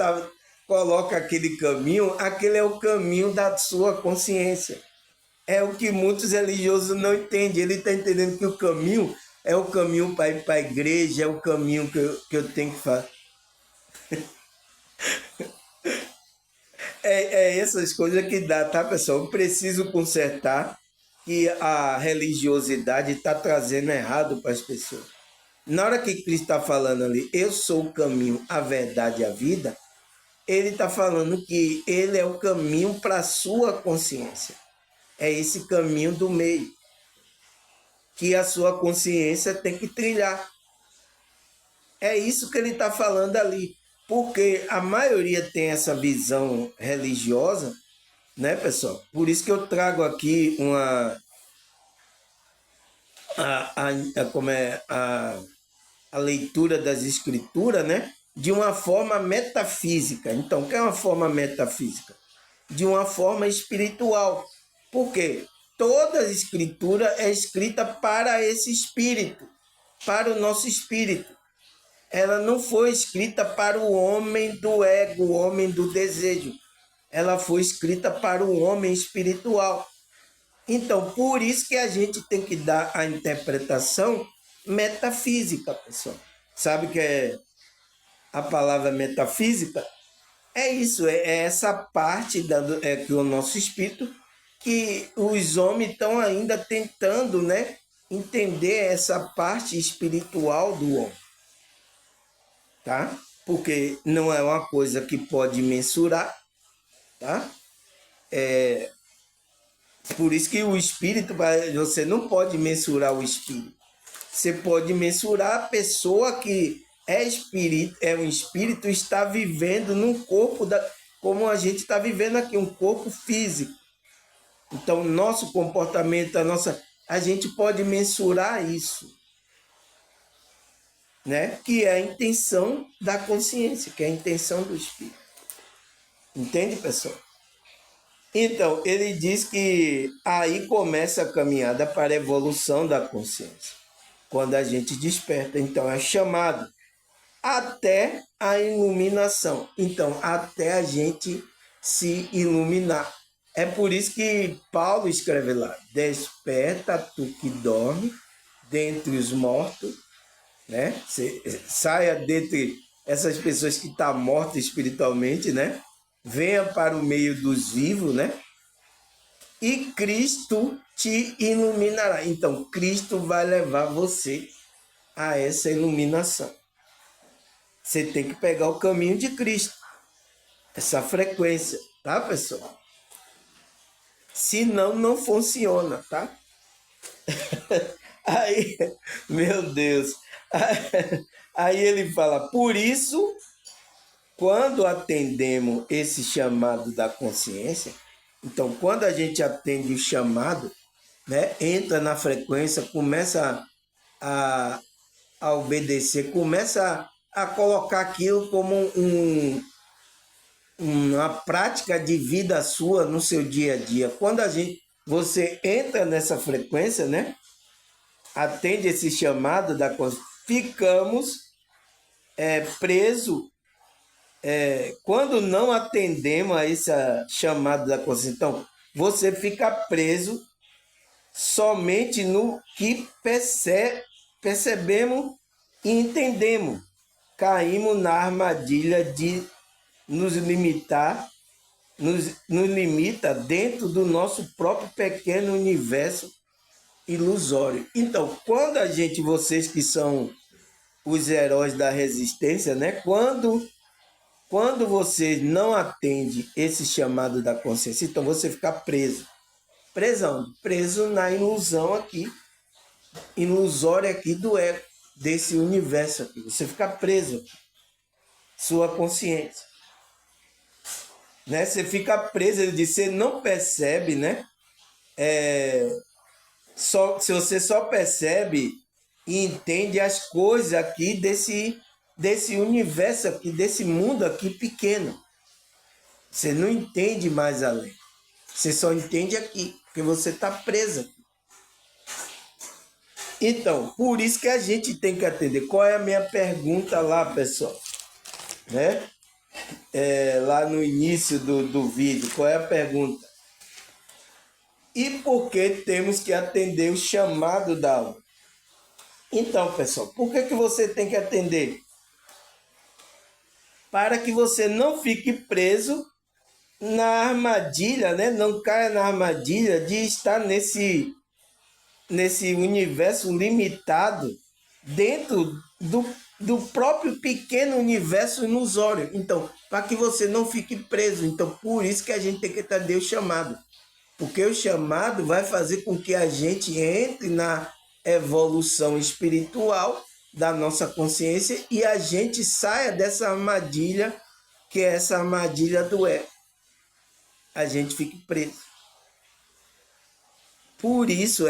coloca aquele caminho, aquele é o caminho da sua consciência. É o que muitos religiosos não entendem. Ele está entendendo que o caminho é o caminho para ir para a igreja, é o caminho que eu tenho que fazer. É essas coisas que dá, tá, pessoal? Eu preciso consertar que a religiosidade está trazendo errado para as pessoas. Na hora que Cristo está falando ali, eu sou o caminho, a verdade e a vida, ele está falando que ele é o caminho para a sua consciência. É esse caminho do meio que a sua consciência tem que trilhar. É isso que ele está falando ali. Porque a maioria tem essa visão religiosa, né, pessoal? Por isso que eu trago aqui a leitura das escrituras, né? De uma forma metafísica. Então, o que é uma forma metafísica? De uma forma espiritual. Por quê? Toda a escritura é escrita para esse espírito, para o nosso espírito. Ela não foi escrita para o homem do ego, o homem do desejo. ela foi escrita para o homem espiritual. Então, por isso que a gente tem que dar a interpretação metafísica, pessoal. Sabe o que é a palavra metafísica? É isso, é essa parte que o nosso espírito, que os homens estão ainda tentando, né, entender essa parte espiritual do homem, tá? Porque não é uma coisa que pode mensurar, tá? Por isso que o espírito, você não pode mensurar o espírito. Você pode mensurar a pessoa que é um espírito, está vivendo num corpo, como a gente está vivendo aqui, um corpo físico. Então, nosso comportamento, a gente pode mensurar isso, né? Que é a intenção da consciência, que é a intenção do espírito. Entende, pessoal? Então, ele diz que aí começa a caminhada para a evolução da consciência. Quando a gente desperta, então é chamado até a iluminação. Então, até a gente se iluminar. É por isso que Paulo escreve lá: desperta tu que dorme dentre os mortos, né? Saia dentre essas pessoas que estão mortas espiritualmente, né? Venha para o meio dos vivos, né? E Cristo te iluminará. Então, Cristo vai levar você a essa iluminação. Você tem que pegar o caminho de Cristo, essa frequência, tá, pessoal? Senão, não funciona, tá? Aí, meu Deus, aí ele fala, por isso, quando atendemos esse chamado da consciência, então, quando a gente atende o chamado, né, entra na frequência, começa a obedecer, começa a colocar aquilo como uma prática de vida sua no seu dia a dia. Quando você entra nessa frequência, né, atende esse chamado da consciência, ficamos presos. Quando não atendemos a esse chamado da consciência, então você fica preso somente no que percebemos e entendemos. Caímos na armadilha de nos limitar, nos limita dentro do nosso próprio pequeno universo ilusório. Então, vocês que são os heróis da resistência, né? Quando vocês não atendem esse chamado da consciência, então você fica preso. Preso na ilusão aqui, ilusória aqui do ego, desse universo aqui. Você fica preso aqui. Sua consciência. Né? Você fica preso, ele diz, você não percebe, né? Se você só percebe e entende as coisas aqui desse universo aqui, desse mundo aqui pequeno. Você não entende mais além. Você só entende aqui, porque você está preso. Então, por isso que a gente tem que atender. Qual é a minha pergunta lá, pessoal? Né? Lá no início do vídeo, qual é a pergunta? E por que temos que atender o chamado da alma? Então, pessoal, por que você tem que atender? Para que você não fique preso na armadilha, né? Não caia na armadilha de estar nesse universo limitado dentro do próprio pequeno universo ilusório. Então, para que você não fique preso. Então, por isso que a gente tem que atender o chamado. Porque o chamado vai fazer com que a gente entre na evolução espiritual da nossa consciência e a gente saia dessa armadilha, que é essa armadilha do ego. A gente fique preso. Por isso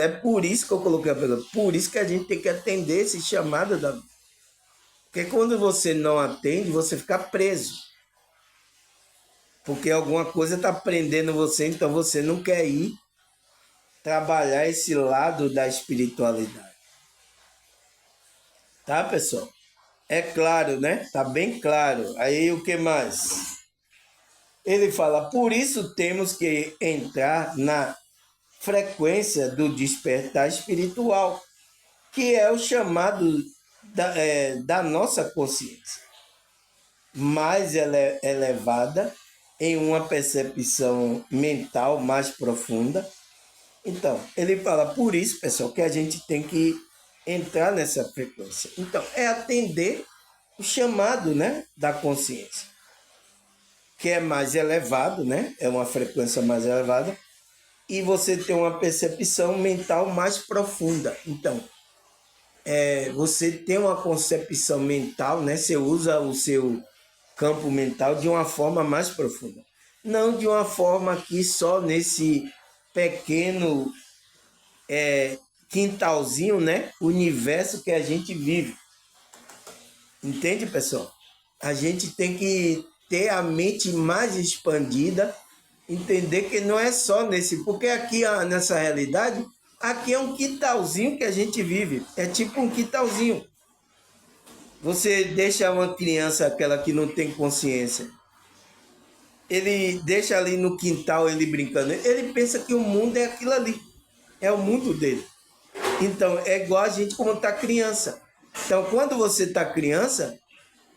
que eu coloquei a pergunta, por isso que a gente tem que atender esse chamado da... Porque quando você não atende, você fica preso. Porque alguma coisa está prendendo você, então você não quer ir trabalhar esse lado da espiritualidade. Tá, pessoal? É claro, né? Tá bem claro. Aí o que mais? Ele fala, por isso temos que entrar na frequência do despertar espiritual, que é o chamado da nossa consciência, mais elevada, em uma percepção mental mais profunda. Então, ele fala, por isso, pessoal, que a gente tem que entrar nessa frequência. Então, é atender o chamado, né, da consciência, que é mais elevado, né? É uma frequência mais elevada, e você tem uma percepção mental mais profunda. Então, você tem uma concepção mental, né? Você usa o seu campo mental de uma forma mais profunda. Não de uma forma aqui só nesse pequeno quintalzinho, né? Universo que a gente vive. Entende, pessoal? A gente tem que ter a mente mais expandida, entender que não é só nesse... Porque aqui, nessa realidade, aqui é um quintalzinho que a gente vive. É tipo um quintalzinho. Você deixa uma criança, aquela que não tem consciência, ele deixa ali no quintal ele brincando. Ele pensa que o mundo é aquilo ali. É o mundo dele. Então, é igual a gente quando está criança. Então, quando você está criança,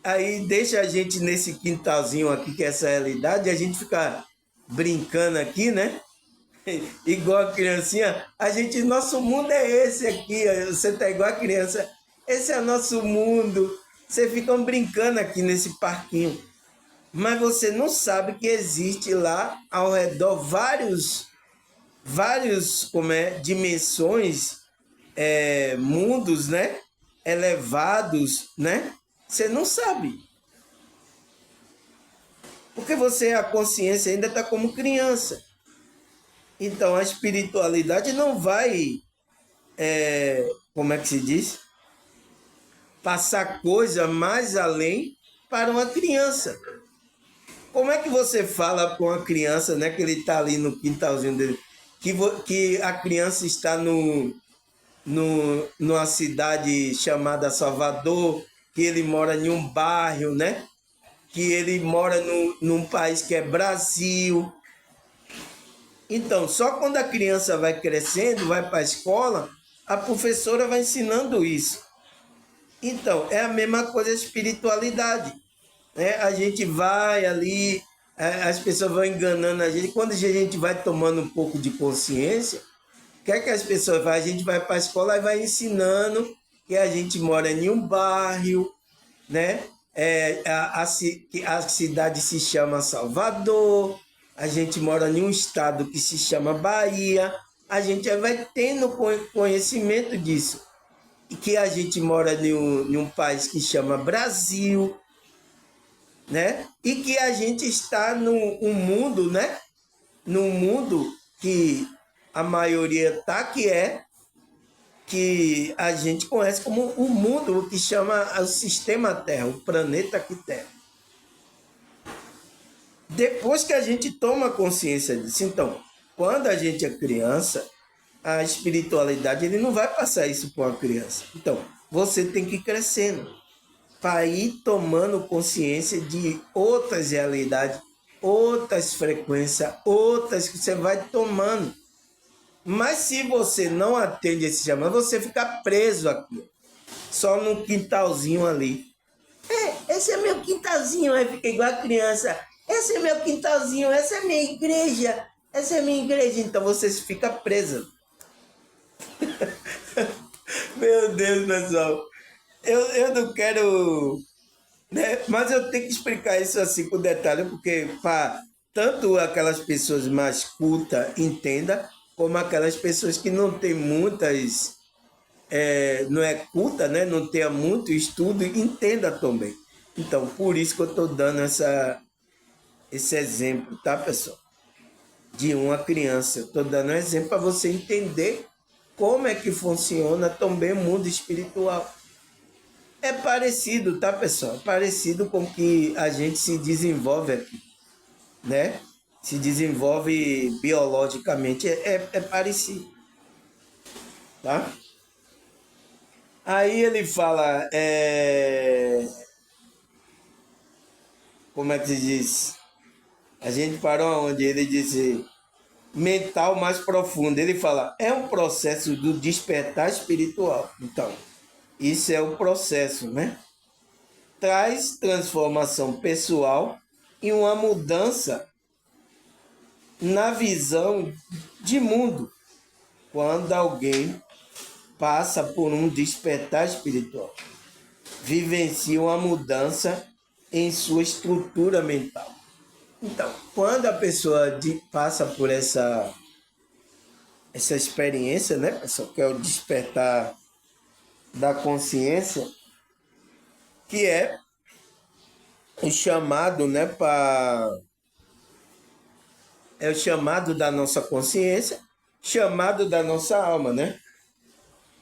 aí deixa a gente nesse quintalzinho aqui, que é essa realidade, e a gente fica brincando aqui, né? Igual a criancinha, a gente, nosso mundo é esse aqui, você tá igual a criança, esse é o nosso mundo. Você fica brincando aqui nesse parquinho, mas você não sabe que existe lá ao redor vários dimensões, mundos, né? Elevados, né? Você não sabe. Porque você, a consciência ainda está como criança. Então, a espiritualidade não vai, como é que se diz? Passar coisa mais além para uma criança. Como é que você fala para uma criança, né, que ele está ali no quintalzinho dele, que a criança está numa cidade chamada Salvador, que ele mora em um bairro, né? Que ele mora num país que é Brasil. Então, só quando a criança vai crescendo, vai para a escola, a professora vai ensinando isso. Então, é a mesma coisa a espiritualidade. Né? A gente vai ali, as pessoas vão enganando a gente. Quando a gente vai tomando um pouco de consciência, o que é que as pessoas fazem? A gente vai para a escola e vai ensinando que a gente mora em um bairro, né? A cidade se chama Salvador, a gente mora em um estado que se chama Bahia, a gente vai tendo conhecimento disso. E que a gente mora em um país que chama Brasil, né? E que a gente está num mundo, né? Num mundo que a maioria tá, que a gente conhece como o mundo, o que chama o sistema Terra, o planeta aqui Terra. Depois que a gente toma consciência disso, então, quando a gente é criança, a espiritualidade, ele não vai passar isso para uma criança. Então, você tem que ir crescendo para ir tomando consciência de outras realidades, outras frequências, outras que você vai tomando. Mas se você não atende esse chamado, você fica preso aqui, só no quintalzinho ali. Esse é meu quintalzinho, aí fica igual a criança. Esse é meu quintalzinho, essa é minha igreja, essa é minha igreja. Então você fica preso. Meu Deus, pessoal. Eu não quero, né? Mas eu tenho que explicar isso assim com detalhe, porque para tanto aquelas pessoas mais cultas entendam, como aquelas pessoas que não têm muitas, não é culta, né? Não tenha muito estudo, entenda também. Então, por isso que eu estou dando esse exemplo, tá, pessoal? De uma criança. Estou dando um exemplo para você entender como é que funciona também o mundo espiritual. É parecido, tá, pessoal? É parecido com que a gente se desenvolve aqui, né? Se desenvolve biologicamente, é parecido, tá? Aí ele fala, como é que se diz? A gente parou onde ele disse mental mais profundo. Ele fala, é um processo do despertar espiritual. Então, isso é o processo, né? Traz transformação pessoal e uma mudança na visão de mundo quando alguém passa por um despertar espiritual, vivencia uma mudança em sua estrutura mental. Então, quando a pessoa passa por essa experiência, né, pessoal, que é o despertar da consciência, que é o chamado, né, é o chamado da nossa consciência, chamado da nossa alma, né?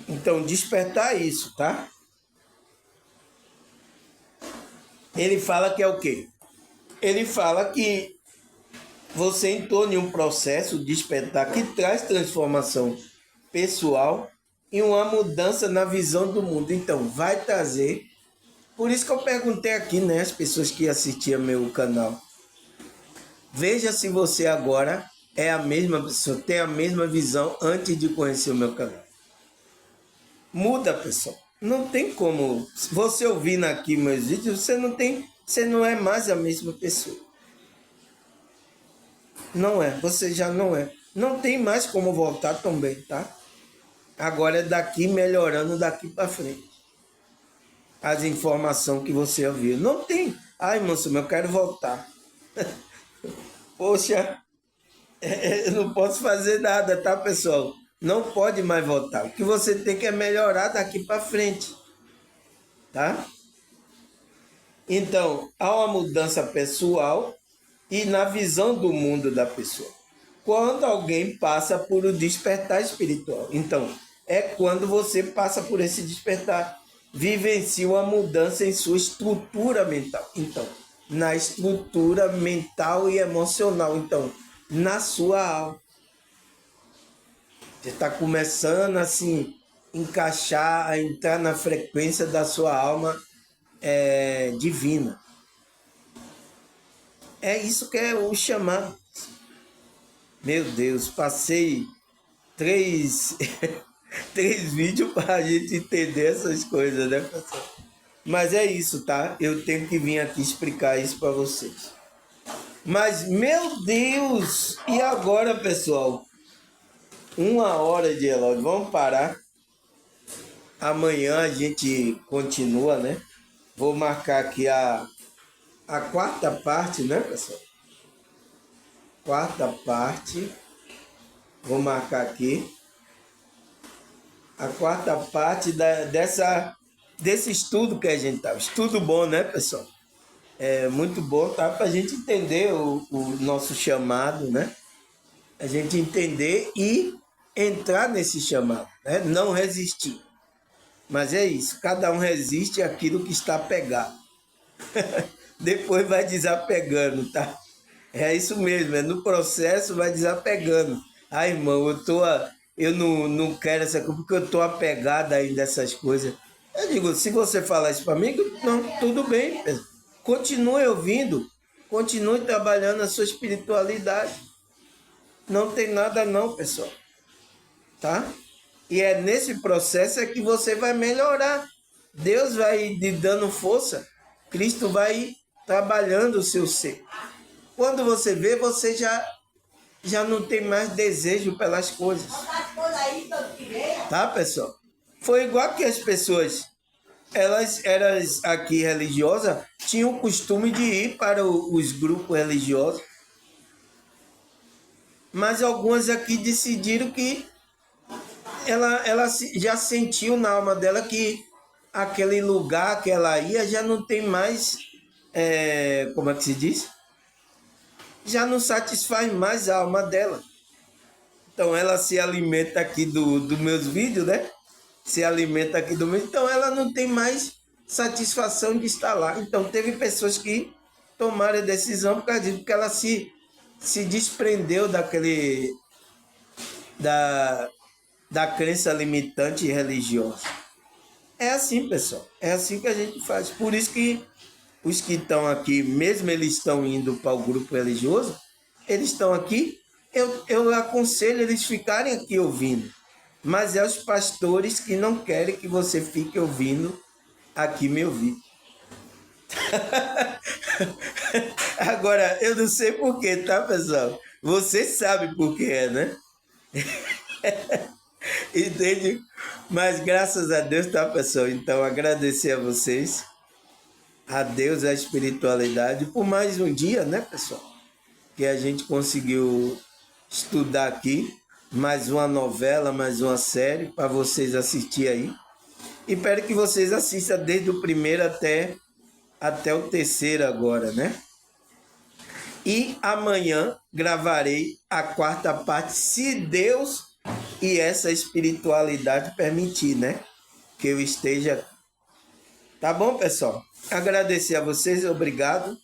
Então, despertar isso, tá? Ele fala que é o quê? Ele fala que você entrou em um processo de despertar que traz transformação pessoal e uma mudança na visão do mundo. Então, vai trazer. Por isso que eu perguntei aqui, né, as pessoas que assistiam meu canal. Veja se você agora é a mesma pessoa, tem a mesma visão antes de conhecer o meu canal. Muda, pessoal. Não tem como. Se você ouvindo aqui meus vídeos, você não é mais a mesma pessoa. Não é, você já não é. Não tem mais como voltar também, tá? Agora é daqui melhorando daqui para frente. As informações que você ouviu. Não tem. Ai, moço, eu quero voltar. Poxa, eu não posso fazer nada, tá, pessoal? Não pode mais voltar. O que você tem que é melhorar daqui para frente, tá? Então, há uma mudança pessoal e na visão do mundo da pessoa. Quando alguém passa por o despertar espiritual. Então, é quando você passa por esse despertar, vivencia uma mudança em sua estrutura mental. Então, na estrutura mental e emocional. Então, na sua alma. Você está começando assim, encaixar, a entrar na frequência da sua alma divina. É isso que é o chamado. Meu Deus, passei três vídeos para a gente entender essas coisas, né, pessoal? Mas é isso, tá? Eu tenho que vir aqui explicar isso para vocês. Mas, meu Deus! E agora, pessoal? 1 hora de relógio. Vamos parar. Amanhã a gente continua, né? Vou marcar aqui a quarta parte, né, pessoal? Quarta parte. Vou marcar aqui. A quarta parte desse estudo que a gente tá. Estudo bom, né, pessoal? É muito bom, tá? Para a gente entender o nosso chamado, né? A gente entender e entrar nesse chamado, né? Não resistir. Mas é isso, cada um resiste àquilo que está pegado. Depois vai desapegando, tá? É isso mesmo, é no processo vai desapegando. Ah, irmão, eu não quero essa coisa porque eu estou apegado ainda a essas coisas. Eu digo, se você falar isso para mim, não, tudo bem. Continue ouvindo, continue trabalhando a sua espiritualidade. Não tem nada não, pessoal. Tá? E é nesse processo é que você vai melhorar. Deus vai lhe dando força. Cristo vai trabalhando o seu ser. Quando você vê, você já não tem mais desejo pelas coisas. Tá, pessoal? Foi igual que as pessoas, elas aqui religiosas, tinham o costume de ir para os grupos religiosos. Mas algumas aqui decidiram que ela já sentiu na alma dela que aquele lugar que ela ia já não tem mais, como é que se diz? Já não satisfaz mais a alma dela. Então ela se alimenta aqui do meus vídeos, né? Se alimenta aqui do meu. Então ela não tem mais satisfação de estar lá. Então teve pessoas que tomaram a decisão por causa disso, porque ela se desprendeu da crença limitante religiosa. É assim, pessoal. É assim que a gente faz. Por isso que os que estão aqui, mesmo eles estão indo para o grupo religioso, eles estão aqui, eu aconselho eles ficarem aqui ouvindo. Mas é os pastores que não querem que você fique ouvindo aqui me ouvir. Agora, eu não sei porquê, tá, pessoal? Você sabe por que é, né? Entende? Mas graças a Deus, tá, pessoal? Então, agradecer a vocês, a Deus, a espiritualidade, por mais um dia, né, pessoal? Que a gente conseguiu estudar aqui, mais uma novela, mais uma série, para vocês assistir aí. E espero que vocês assistam desde o primeiro até o terceiro agora, né? E amanhã gravarei a quarta parte, se Deus e essa espiritualidade permitir, né? Que eu esteja. Tá bom, pessoal? Agradecer a vocês, obrigado.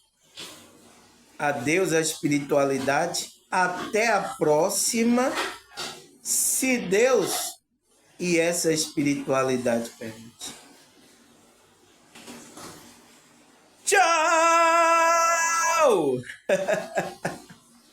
A Deus, a espiritualidade. Até a próxima, se Deus e essa espiritualidade permitir. Tchau!